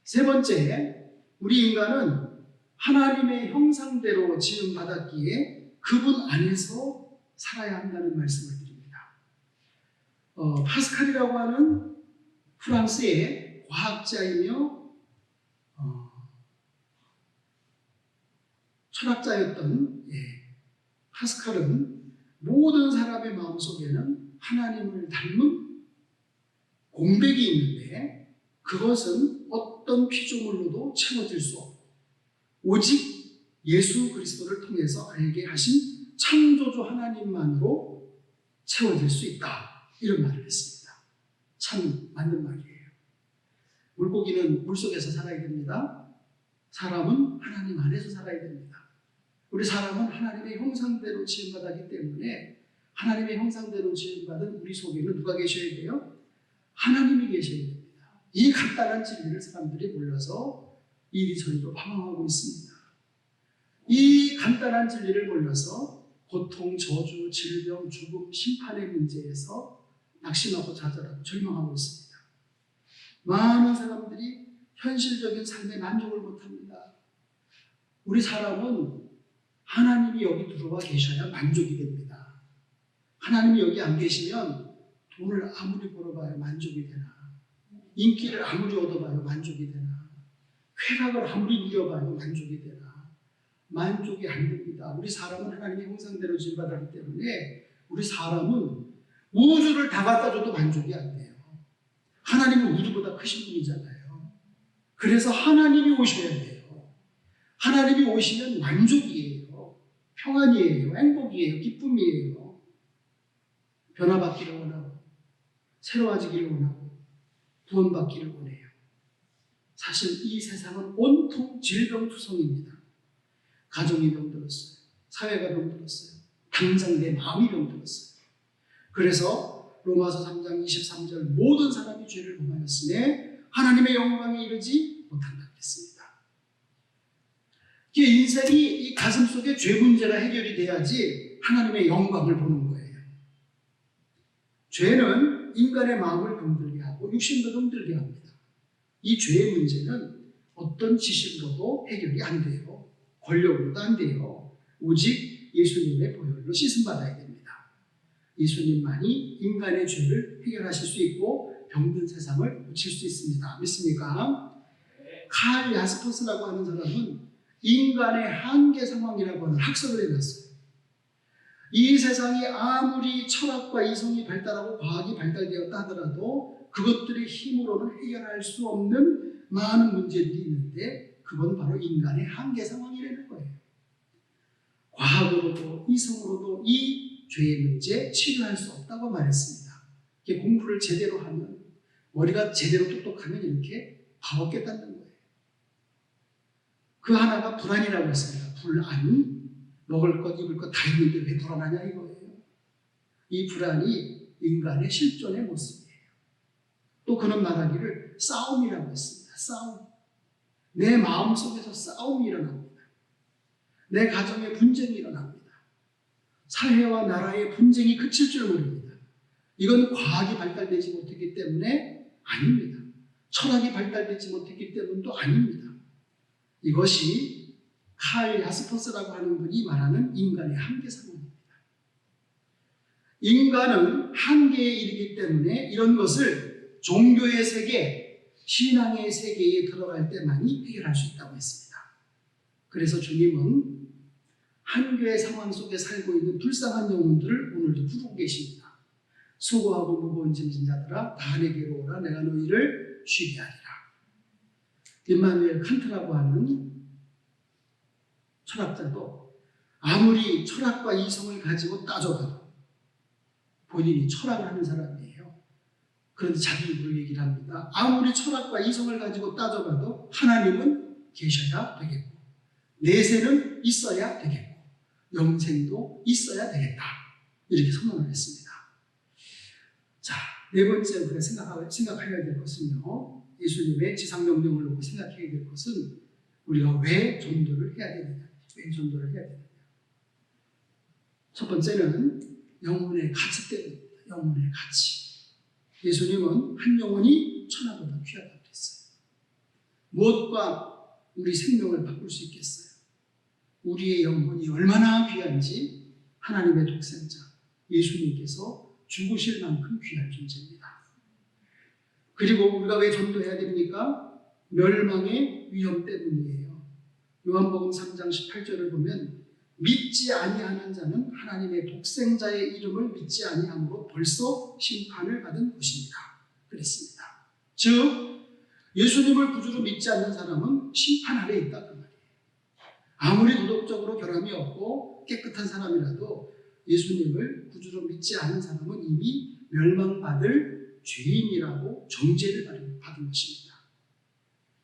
3번째, 우리 인간은 하나님의 형상대로 지음받았기에 그분 안에서 살아야 한다는 말씀을 드립니다. 파스칼이라고 하는 프랑스의 과학자이며 철학자였던 파스칼은 모든 사람의 마음속에는 하나님을 닮은 공백이 있는데 그것은 어떤 피조물로도 채워질 수 없고 오직 예수 그리스도를 통해서 알게 하신 창조주 하나님만으로 채워질 수 있다. 이런 말을 했습니다. 참 맞는 말이에요. 물고기는 물속에서 살아야 됩니다. 사람은 하나님 안에서 살아야 됩니다. 우리 사람은 하나님의 형상대로 지음받았기 때문에 하나님의 형상대로 지음받은 우리 속에는 누가 계셔야 돼요? 하나님이 계셔야 됩니다. 이 간단한 진리를 사람들이 몰라서 이리저리로 방황하고 있습니다. 이 간단한 진리를 몰라서 고통, 저주, 질병, 죽음, 심판의 문제에서 낙심하고 좌절하고 절망하고 있습니다. 많은 사람들이 현실적인 삶에 만족을 못합니다. 우리 사람은 하나님이 여기 들어와 계셔야 만족이 됩니다. 하나님이 여기 안 계시면 돈을 아무리 벌어봐야 만족이 되나, 인기를 아무리 얻어봐야 만족이 되나, 쾌락을 아무리 누려봐야 만족이 되나, 만족이 안 됩니다. 우리 사람은 하나님의 형상대로 지음받았기 때문에 우리 사람은 우주를 다 갖다 줘도 만족이 안 돼요. 하나님은 우주보다 크신 분이잖아요. 그래서 하나님이 오셔야 돼요. 하나님이 오시면 만족이에요. 평안이에요. 행복이에요. 기쁨이에요. 변화받기를 원하고 새로워지기를 원하고 구원받기를 원해요. 사실 이 세상은 온통 질병투성입니다. 가정이 병들었어요. 사회가 병들었어요. 당장 내 마음이 병들었어요. 그래서 로마서 3장 23절 모든 사람이 죄를 범하였으니 하나님의 영광에 이르지 못한다 그랬습니다. 인생이 이 가슴 속에 죄 문제가 해결이 돼야지 하나님의 영광을 보는 거예요. 죄는 인간의 마음을 병들게 하고 육신도 병들게 합니다. 이 죄의 문제는 어떤 지식으로도 해결이 안 돼요. 권력으로도 안 돼요. 오직 예수님의 보혈로 씻음받아야 됩니다. 예수님만이 인간의 죄를 해결하실 수 있고 병든 세상을 고칠 수 있습니다. 믿습니까? 칼 야스퍼스라고 하는 사람은 인간의 한계 상황이라고 하는 학설을 해놨어요. 이 세상이 아무리 철학과 이성이 발달하고 과학이 발달되었다 하더라도 그것들의 힘으로는 해결할 수 없는 많은 문제들이 있는데 그건 바로 인간의 한계 상황이라는 거예요. 과학으로도 이성으로도 이 죄의 문제 치료할 수 없다고 말했습니다. 공부를 제대로 하면 머리가 제대로 똑똑하면 이렇게 바로 깨닫는 거예요. 그 하나가 불안이라고 했습니다. 불안. 먹을 것 입을 것 다 있는데 왜 불안하냐 이거예요. 이 불안이 인간의 실존의 모습이에요. 또 그는 말하기를 싸움이라고 했습니다. 싸움. 내 마음속에서 싸움이 일어납니다. 내 가정에 분쟁이 일어납니다. 사회와 나라의 분쟁이 그칠 줄 모릅니다. 이건 과학이 발달되지 못했기 때문에 아닙니다. 철학이 발달되지 못했기 때문도 아닙니다. 이것이 칼 야스퍼스라고 하는 분이 말하는 인간의 한계 상황입니다. 인간은 한계에 이르기 때문에 이런 것을 종교의 세계, 신앙의 세계에 들어갈 때만이 해결할 수 있다고 했습니다. 그래서 주님은 한계의 상황 속에 살고 있는 불쌍한 영혼들을 오늘도 부르고 계십니다. 수고하고 무거운 짐진 자들아 다 내게로 오라 내가 너희를 쉬게 하리라. 임마누엘 칸트라고 하는 철학자도 아무리 철학과 이성을 가지고 따져봐도 본인이 철학을 하는 사람이에요. 그런데 자기 입으로 얘기를 합니다. 아무리 철학과 이성을 가지고 따져봐도 하나님은 계셔야 되겠고 내세는 있어야 되겠고 영생도 있어야 되겠다. 이렇게 선언을 했습니다. 자, 네 번째 우리가 생각해야 될 것은요. 예수님의 지상명령을 놓고 생각해야 될 것은 우리가 왜 전도를 해야 되느냐. 왜 전도를 해야 되느냐. 첫 번째는 영혼의 가치 때문입니다. 영혼의 가치. 예수님은 한 영혼이 천하보다 귀하다고 그랬어요. 무엇과 우리 생명을 바꿀 수 있겠어요? 우리의 영혼이 얼마나 귀한지 하나님의 독생자 예수님께서 죽으실 만큼 귀한 존재입니다. 그리고 우리가 왜 전도해야 됩니까? 멸망의 위험 때문이에요. 요한복음 3장 18절을 보면 믿지 아니하는 자는 하나님의 독생자의 이름을 믿지 아니함으로 벌써 심판을 받은 것입니다. 그랬습니다. 즉 예수님을 구주로 믿지 않는 사람은 심판 아래 있다 그 말이에요. 아무리 도덕적으로 결함이 없고 깨끗한 사람이라도 예수님을 구주로 믿지 않은 사람은 이미 멸망받을 죄인이라고 정죄를 받은 것입니다.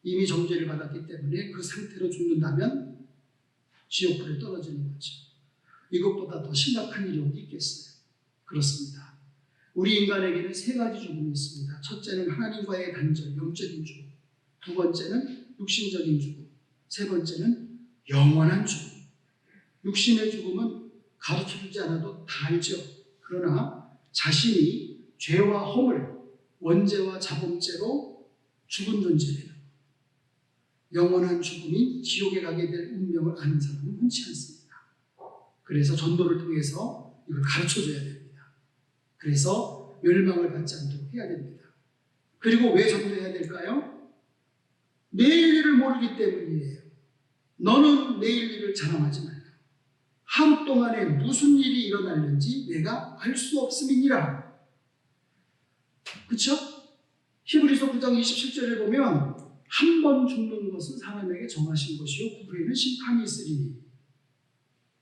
이미 정죄를 받았기 때문에 그 상태로 죽는다면 지옥불에 떨어지는 거죠. 이것보다 더 심각한 일이 어디 있겠어요? 그렇습니다. 우리 인간에게는 세 가지 죽음이 있습니다. 첫째는 하나님과의 단절, 영적인 죽음. 두 번째는 육신적인 죽음. 세 번째는 영원한 죽음. 육신의 죽음은 가르쳐주지 않아도 다 알죠. 그러나 자신이 죄와 허물, 원죄와 자범죄로 죽은 존재예요. 영원한 죽음인 지옥에 가게 될 운명을 아는 사람은 흔치 않습니다. 그래서 전도를 통해서 이걸 가르쳐줘야 됩니다. 그래서 멸망을 받지 않도록 해야 됩니다. 그리고 왜 전도해야 될까요? 내일 일을 모르기 때문이에요. 너는 내일 일을 자랑하지 말라. 하루 동안에 무슨 일이 일어날는지 내가 알 수 없음이니라. 그렇죠? 히브리서 9장 27절을 보면 한 번 죽는 것은 사람에게 정하신 것이요 그 후에는 심판이 있으리니.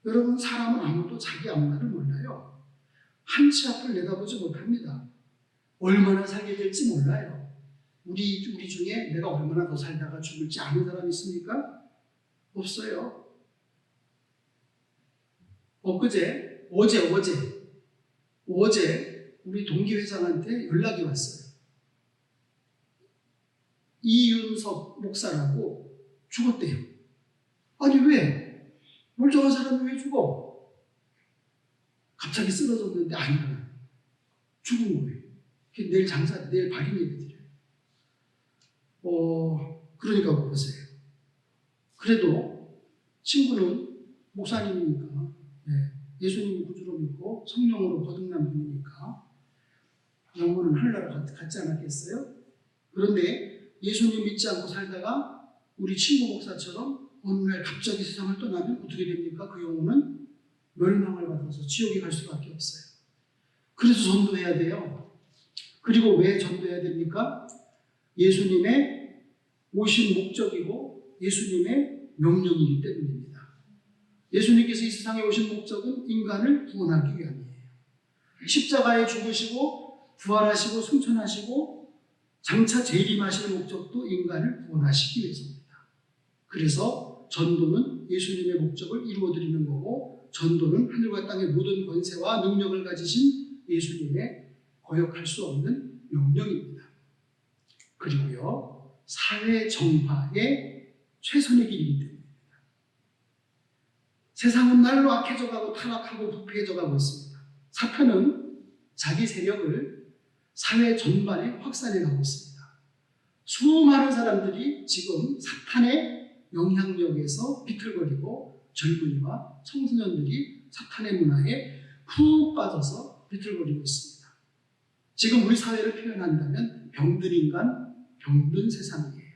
여러분, 사람은 아무도 자기 앞날을 몰라요. 한치 앞을 내다보지 못합니다. 얼마나 살게 될지 몰라요. 우리 중에 내가 얼마나 더 살다가 죽을지 아는 사람 있습니까? 없어요. 어제 우리 동기 회장한테 연락이 왔어요. 이윤석 목사라고 죽었대요. 아니 왜? 멀쩡한 사람이 왜 죽어? 갑자기 쓰러졌는데 안 일어나. 죽은 거예요. 내일 발인 예배드려요. 그러니까 보세요. 그래도 친구는 목사님이니까 예수님을 구주로 믿고 성령으로 거듭난 분이니까 영혼은 하늘나라 갔지 않았겠어요? 그런데 예수님 믿지 않고 살다가 우리 친구 목사처럼 어느 날 갑자기 세상을 떠나면 어떻게 됩니까? 그 영혼은 멸망을 받아서 지옥에 갈 수밖에 없어요. 그래서 전도해야 돼요. 그리고 왜 전도해야 됩니까? 예수님의 오신 목적이고 예수님의 명령이기 때문입니다. 예수님께서 이 세상에 오신 목적은 인간을 구원하기 위함이에요. 십자가에 죽으시고 부활하시고 승천하시고 장차 재림하실 목적도 인간을 구원하시기 위해서입니다. 그래서 전도는 예수님의 목적을 이루어드리는 거고, 전도는 하늘과 땅의 모든 권세와 능력을 가지신 예수님의 거역할 수 없는 명령입니다. 그리고요, 사회 정화의 최선의 길이기 때문입니다. 세상은 날로 악해져가고 타락하고 부패해져가고 있습니다. 사탄은 자기 세력을 사회 전반에 확산해가고 있습니다. 수많은 사람들이 지금 사탄의 영향력에서 비틀거리고 젊은이와 청소년들이 사탄의 문화에 푹 빠져서 비틀거리고 있습니다. 지금 우리 사회를 표현한다면 병든 인간, 병든 세상이에요.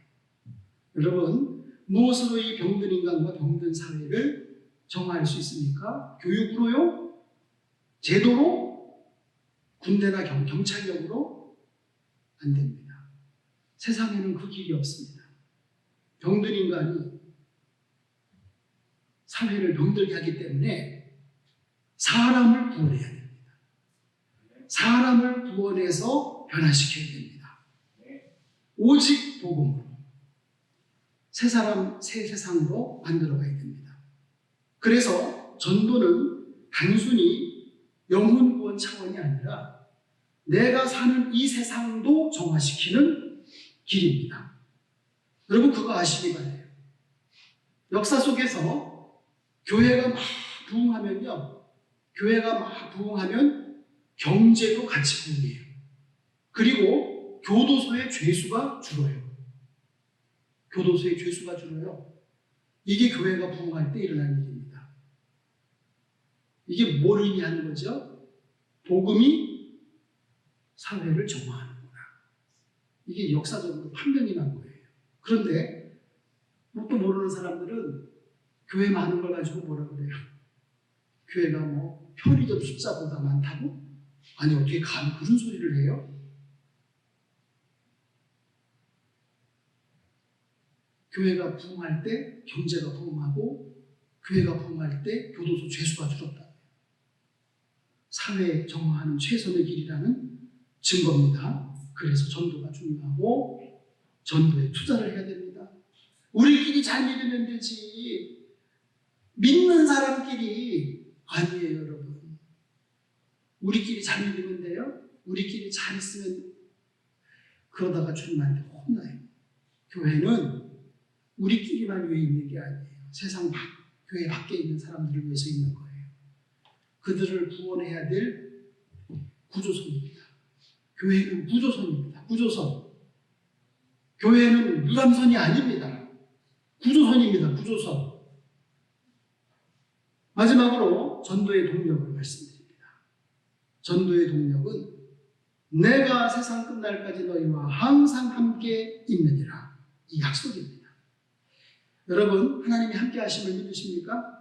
여러분, 무엇으로 이 병든 인간과 병든 사회를 정화할 수 있습니까? 교육으로요? 제도로? 군대나 경찰력으로? 안 됩니다. 세상에는 그 길이 없습니다. 병든 인간이 사회를 병들게 하기 때문에 사람을 구원해야 됩니다. 사람을 구원해서 변화시켜야 됩니다. 오직 복음으로 새 세상으로 만들어가야 됩니다. 그래서 전도는 단순히 영혼 구원 차원이 아니라 내가 사는 이 세상도 정화시키는 길입니다. 여러분, 그거 아시기 바래요. 역사 속에서 교회가 막 부흥하면요, 교회가 막 부흥하면 경제도 같이 부흥해요. 그리고 교도소의 죄수가 줄어요. 교도소의 죄수가 줄어요. 이게 교회가 부흥할 때 일어나는 일입니다. 이게 뭘 의미하는 거죠? 복음이 사회를 정화하는구나. 이게 역사적으로 판명이 난 거예요. 그런데 또 모르는 사람들은 교회 많은 걸 가지고 뭐라 그래요? 교회가 뭐 편의점 숫자보다 많다고? 아니, 어떻게 감히 그런 소리를 해요? 교회가 부흥할 때 경제가 부흥하고, 교회가 부흥할 때 교도소 죄수가 줄었다. 사회 정화하는 최선의 길이라는 증거입니다. 그래서 전도가 중요하고 전도에 투자를 해야 됩니다. 우리끼리 잘 믿으면 되지, 믿는 사람끼리 아니에요. 여러분, 우리끼리 잘 믿으면 돼요? 우리끼리 잘 있으면 그러다가 주님한테 혼나요. 교회는 우리끼리만 위해 있는 게 아니에요. 세상 교회 밖에 있는 사람들을 위해서 있는 거예요. 그들을 구원해야 될 구조선입니다. 교회는 구조선입니다. 구조선. 교회는 유람선이 아닙니다. 구조선입니다. 구조선. 마지막으로 전도의 동력을 말씀드립니다. 전도의 동력은 내가 세상 끝날까지 너희와 항상 함께 있느니라, 이 약속입니다. 여러분, 하나님이 함께 하심을 믿으십니까?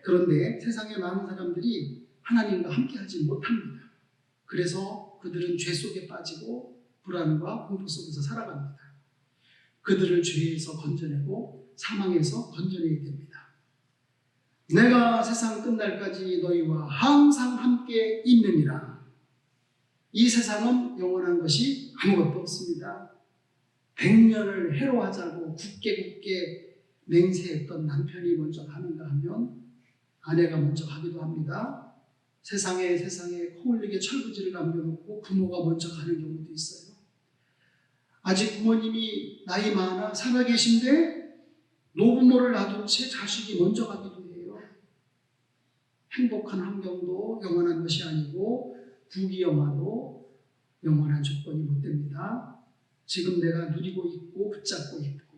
그런데 세상의 많은 사람들이 하나님과 함께 하지 못합니다. 그래서 그들은 죄 속에 빠지고 불안과 공포 속에서 살아갑니다. 그들을 죄에서 건져내고 사망에서 건져내야 됩니다. 내가 세상 끝날까지 너희와 항상 함께 있느니라. 이 세상은 영원한 것이 아무것도 없습니다. 100년을 해로하자고 굳게 맹세했던 남편이 먼저 가는가 하면 아내가 먼저 가기도 합니다. 세상에 코흘리게 철부지를 남겨놓고 부모가 먼저 가는 경우도 있어요. 아직 부모님이 나이 많아 살아계신데 노부모를 놔둔 채 자식이 먼저 가기도 해요. 행복한 환경도 영원한 것이 아니고 부귀영화도 영원한 조건이 못 됩니다. 지금 내가 누리고 있고 붙잡고 있고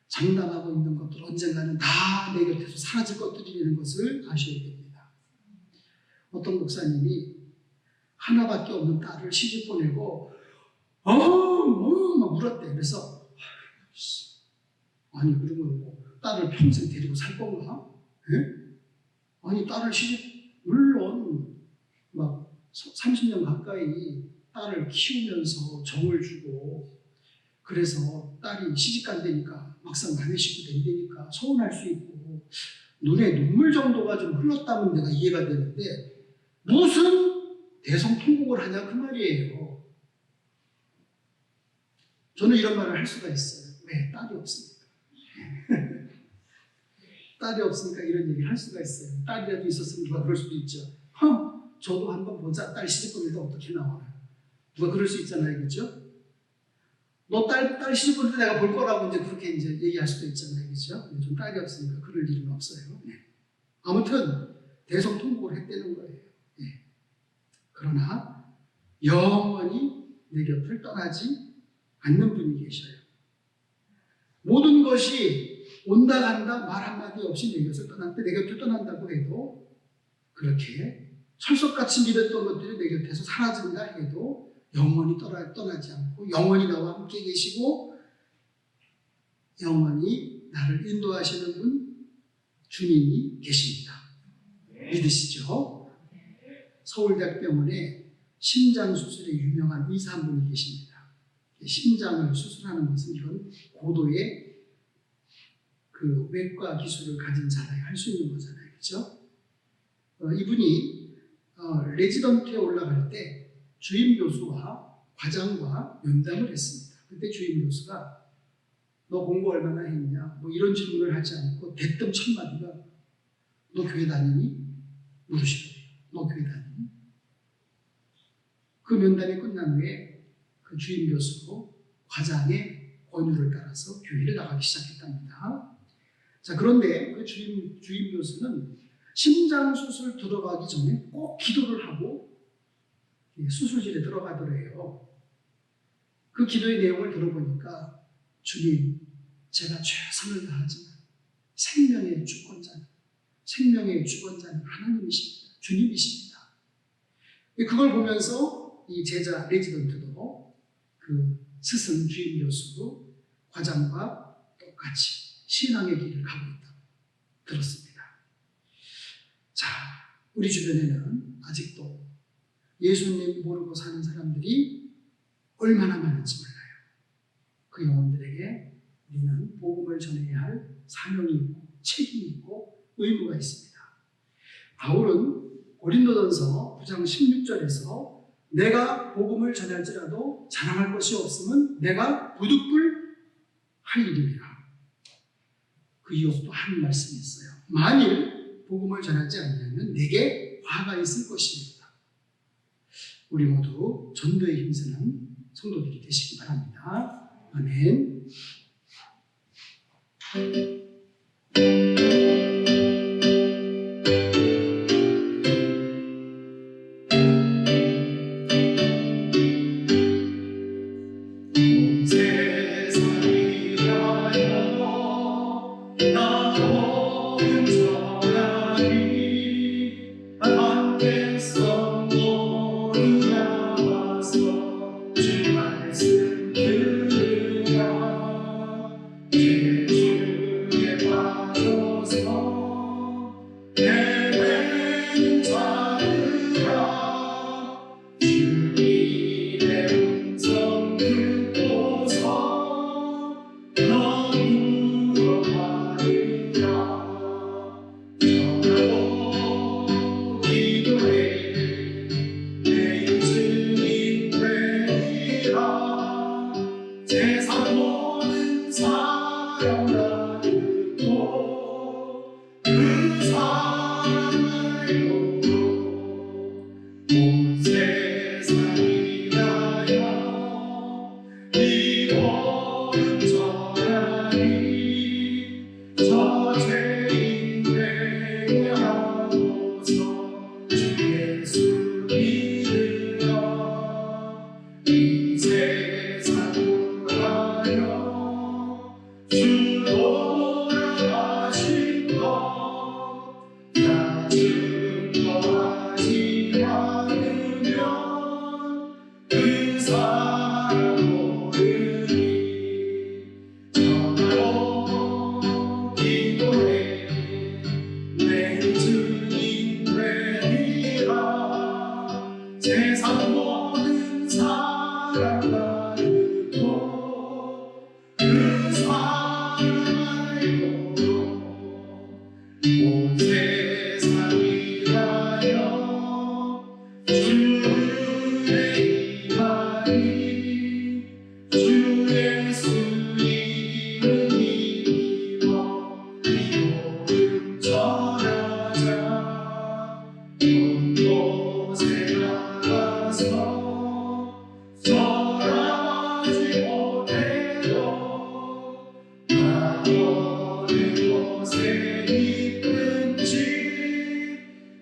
장담하고 있는 것들 언젠가는 다 내 곁에서 사라질 것들이라는 것을 아셔야 됩니다. 어떤 목사님이 하나밖에 없는 딸을 시집 보내고 막 울었대. 그래서 아니 그러면 뭐 딸을 평생 데리고 살 건가? 예? 아니 딸을 물론 막 30년 가까이 딸을 키우면서 정을 주고 그래서 딸이 시집 간다니까 막상 남의 식구 된다니까 서운할 수 있고 눈에 눈물 정도가 좀 흘렀다면 내가 이해가 되는데 무슨 대성통곡을 하냐 그 말이에요. 저는 이런 말을 할 수가 있어요. 왜? 딸이 없으니까. 딸이 없으니까 이런 얘기를 할 수가 있어요. 딸이라도 있었으면 누가 그럴 수도 있죠. 저도 한번 보자. 딸 시집 보낼 때 어떻게 나오나. 누가 그럴 수 있잖아요. 그렇죠? 너 딸 시집 보낼 때 내가 볼 거라고 이제 그렇게 이제 얘기할 수도 있잖아요. 그렇죠? 근데 전 딸이 없으니까 그럴 일은 없어요. 네. 아무튼 대성통곡을 했다는 거예요. 네. 그러나 영원히 내 곁을 떠나지 않는 분이 계셔요. 모든 것이 온다 간다 말 한마디 없이 내 곁을 내 곁을 떠난다고 해도 그렇게 철석같이 믿었던 것들이 내 곁에서 사라진다 해도 영원히 떠나지 않고 영원히 나와 함께 계시고 영원히 나를 인도하시는 분 주님이 계십니다. 믿으시죠? 서울대학병원에 심장수술에 유명한 의사 한 분이 계십니다. 심장을 수술하는 것은 이건 고도의 그 외과 기술을 가진 사람이 할 수 있는 거잖아요. 그렇죠? 이분이 레지던트에 올라갈 때 주임 교수와 과장과 면담을 했습니다. 그때 주임 교수가 너 공부 얼마나 했냐? 뭐 이런 질문을 하지 않고 대뜸 첫 마디가 너 교회 다니니? 물으시더래요. 너 교회 다니니? 그 면담이 끝난 후에 그 주임 교수로 과장의 권유를 따라서 교회를 나가기 시작했답니다. 자, 그런데 그 주임 교수는 심장수술 들어가기 전에 꼭 기도를 하고 수술실에 들어가더래요. 그 기도의 내용을 들어보니까 주님, 제가 최선을 다하지만 생명의 주권자는 하나님이십니다. 주님이십니다. 그걸 보면서 이 제자 레지던트도 그 스승 주임 교수 과장과 똑같이 신앙의 길을 가고 있다고 들었습니다. 자, 우리 주변에는 아직도 예수님 모르고 사는 사람들이 얼마나 많은지 몰라요. 그 영혼들에게 우리는 복음을 전해야 할 사명이 있고 책임이 있고 의무가 있습니다. 바울은 고린도전서 9장 16절에서 내가 복음을 전할지라도 자랑할 것이 없으면 내가 부득불 할 일입니다. 그 이후 또 한 말씀이 있어요. 만일 복음을 전하지 않으면 내게 화가 있을 것입니다. 우리 모두 전도에 힘쓰는 성도들이 되시기 바랍니다. 아멘. 세상 구하여 주 돌아가신 것 나 증거하지 않으면 그 사람 모르니 전하고 기도해 내 주님 되리라 세상 모든 사람과 듣고 그 사람 알고 온 세상이 하여 주의 임하니 주 예수 이름이 믿음 전하자 온 곳에 나가서 전하지 못해도 나 어느 곳에 있든지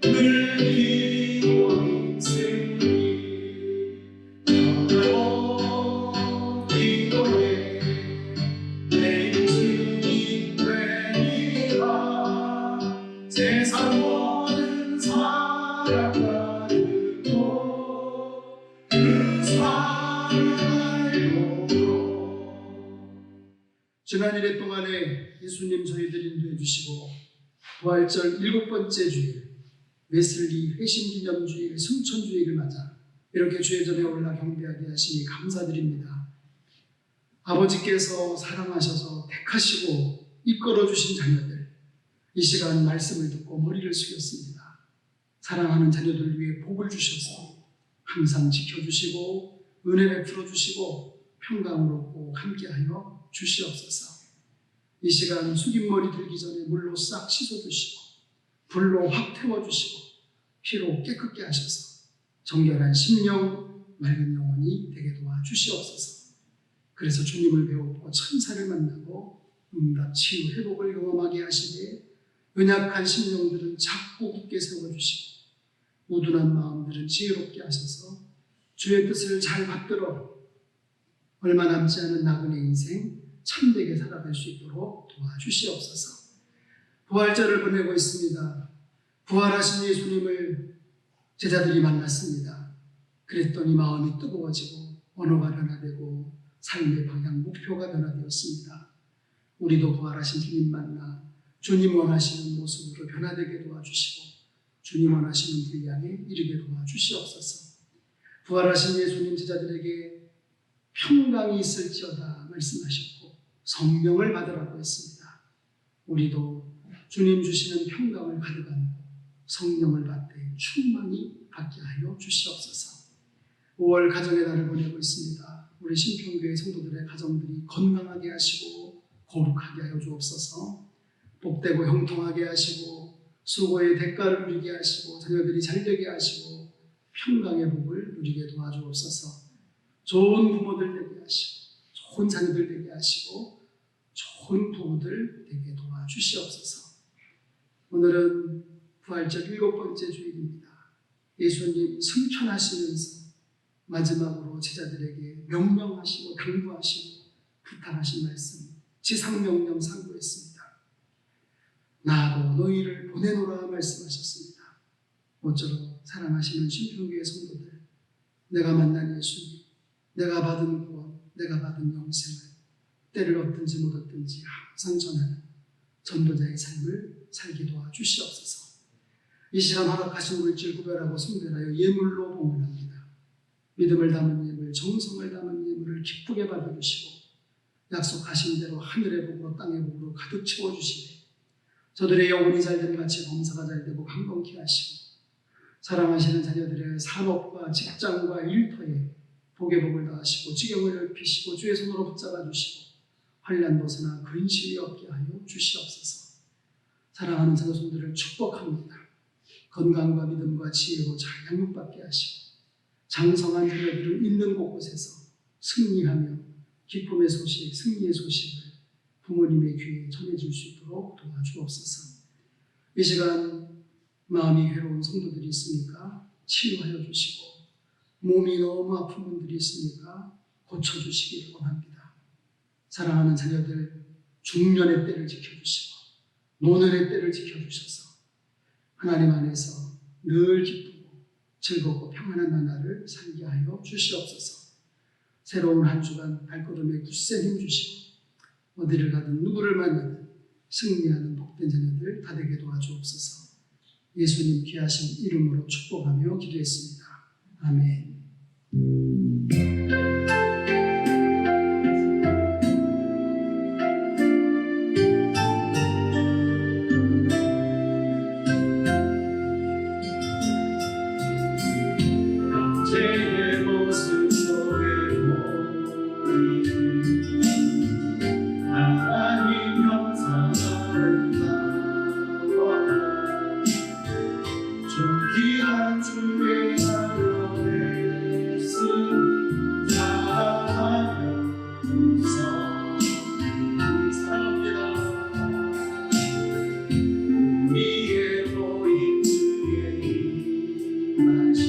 늘 기도 있으니 전하고 기도해 내 주님 되리라 세상 모든 사람과 듣고 그 사람 알고 지난 1회 동안에 예수님 저희들 인도해 주시고 부활절 7번째 주일 웨슬리 회심기념주일 승천주일을 맞아 이렇게 주의 전에 올라 경배하게 하시니 감사드립니다. 아버지께서 사랑하셔서 택하시고 이끌어 주신 자녀들 이 시간 말씀을 듣고 머리를 숙였습니다. 사랑하는 자녀들 위해 복을 주셔서 항상 지켜주시고 은혜 베풀어 주시고 평강으로 꼭 함께하여 주시옵소서. 이 시간 숙인 머리 들기 전에 물로 싹 씻어주시고 불로 확 태워주시고 피로 깨끗게 하셔서 정결한 심령 맑은 영혼이 되게 도와주시옵소서. 그래서 주님을 배우고 천사를 만나고 응답 치유 회복을 경험하게 하시되 연약한 심령들은 작고 굳게 세워주시고 우둔한 마음들은 지혜롭게 하셔서 주의 뜻을 잘 받들어 얼마 남지 않은 나그네 인생 참되게 살아갈 수 있도록 도와주시옵소서. 부활절을 보내고 있습니다. 부활하신 예수님을 제자들이 만났습니다. 그랬더니 마음이 뜨거워지고 언어가 변화되고 삶의 방향, 목표가 변화되었습니다. 우리도 부활하신 주님 만나 주님 원하시는 모습으로 변화되게 도와주시고 주님 원하시는 길 향해 이르게 도와주시옵소서. 부활하신 예수님 제자들에게 평강이 있을지어다 말씀하셨고 성령을 받으라고 했습니다. 우리도 주님 주시는 평강을 가득 안고 성령을 받되 충만히 받게 하여 주시옵소서. 5월 가정의 달을 보내고 있습니다. 우리 신평교회 성도들의 가정들이 건강하게 하시고 거룩하게 하여 주옵소서. 복되고 형통하게 하시고 수고의 대가를 누리게 하시고 자녀들이 잘되게 하시고 평강의 복을 누리게 도와주옵소서. 좋은 부모들 되게 하시고 좋은 자녀들 되게 하시고 좋은 부부들 되게 도와주시옵소서. 오늘은 부활절 7번째 주일입니다. 예수님 승천하시면서 마지막으로 제자들에게 명령하시고 당부하시고 부탁하신 말씀 지상명령 상고했습니다. 나도 너희를 보내노라 말씀하셨습니다. 모쪼록 사랑하시는 신평교회 성도들, 내가 만난 예수님, 내가 받은 구원, 내가 받은 영생을 때를 얻든지 못 얻든지 항상 전하는 전도자의 삶을 살게 도와주시옵소서. 이 시간 허락하신 물질 구별하고 숭배하여 예물로 봉헌합니다. 믿음을 담은 예물, 정성을 담은 예물을 기쁘게 받아주시고 약속하신 대로 하늘의 복으로 땅의 복으로 가득 채워주시되 저들의 영혼이 잘됨 같이 범사가 잘되고 강건케 하시고 사랑하시는 자녀들의 산업과 직장과 일터에 복의 복을 더하시고 지경을 넓히시고 주의 손으로 붙잡아 주시고 환난 벗어나 근심이 없게 하여 주시옵소서. 사랑하는 자녀손들을 축복합니다. 건강과 믿음과 지혜로 잘 양육받게 하시고 장성한 자녀들을 있는 곳곳에서 승리하며 기쁨의 소식, 승리의 소식을 부모님의 귀에 전해줄 수 있도록 도와주옵소서. 이 시간 마음이 괴로운 성도들이 있으니까 치유하여 주시고 몸이 너무 아픈 분들이 있으니까 고쳐주시기를 원합니다. 사랑하는 자녀들 중년의 때를 지켜주시고 노년의 때를 지켜주셔서 하나님 안에서 늘 기쁘고 즐겁고 평안한 나날을 살게 하여 주시옵소서. 새로운 한 주간 발걸음에 굳센 힘 주시고 어디를 가든 누구를 만나든 승리하는 복된 자녀들 다 되게 도와주옵소서. 예수님 귀하신 이름으로 축복하며 기도했습니다. 아멘. 제 모습 속에 보이는 하나님 형상 아름다워 존귀한 주의 나라에 있으니 사랑하면서 사랑합니다. 우리의 보인 주의 임하심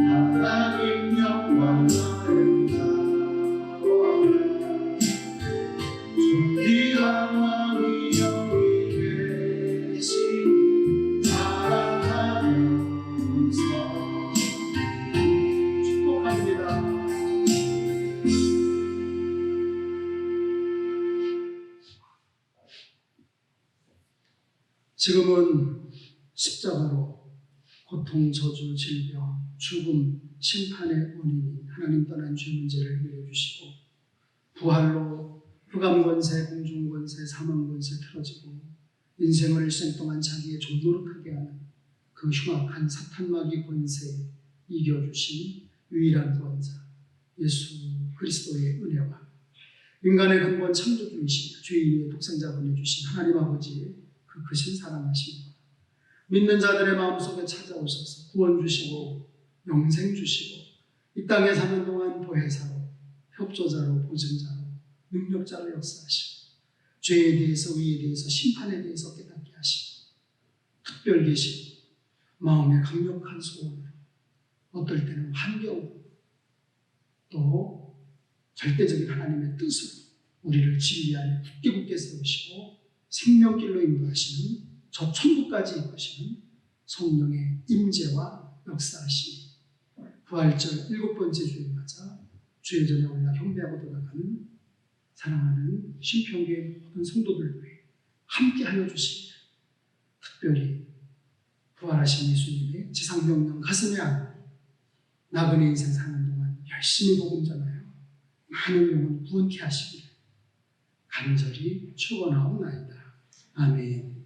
하나님 영광 아름다워라 존귀한 왕이 여기 계시니 사랑하면서 축복합니다. 지금은 십자가로 고통, 저주, 질병, 죽음, 심판의 원인인 하나님 떠난 죄 문제를 해결해 주시고 부활로 흑암권세, 공중권세, 사망권세 틀어지고 인생을 일생 동안 자기의 존노릇하게 하는 그 흉악한 사탄마귀 권세에 이겨주신 유일한 구원자 예수 그리스도의 은혜와 인간의 근본 창조주이시며 죄인의 독생자 보내주신 하나님 아버지의 그 크신 사랑하심과 믿는 자들의 마음속에 찾아오셔서 구원 주시고 영생 주시고 이 땅에 사는 동안 보혜사로 협조자로 보증자로 능력자로 역사하시고 죄에 대해서 의에 대해서 심판에 대해서 깨닫게 하시고 특별 계시고 마음의 강력한 소원으로 어떨 때는 환경으로 또 절대적인 하나님의 뜻으로 우리를 진리하여 굳게 세우시고 생명길로 인도하시는 저 천국까지 이끄시는 성령의 임재와 역사하심이 부활절 7번째 주일 맞아 주일전에 올라 경배하고 돌아가는 사랑하는 신평교회 모든 성도들 위해 함께하여 주시기를 특별히 부활하신 예수님의 지상명령 가슴에 안고 나그네 인생 사는 동안 열심히 복음 전하여 많은 영혼 구원케 하시기를 간절히 축원하옵나이다. 아멘.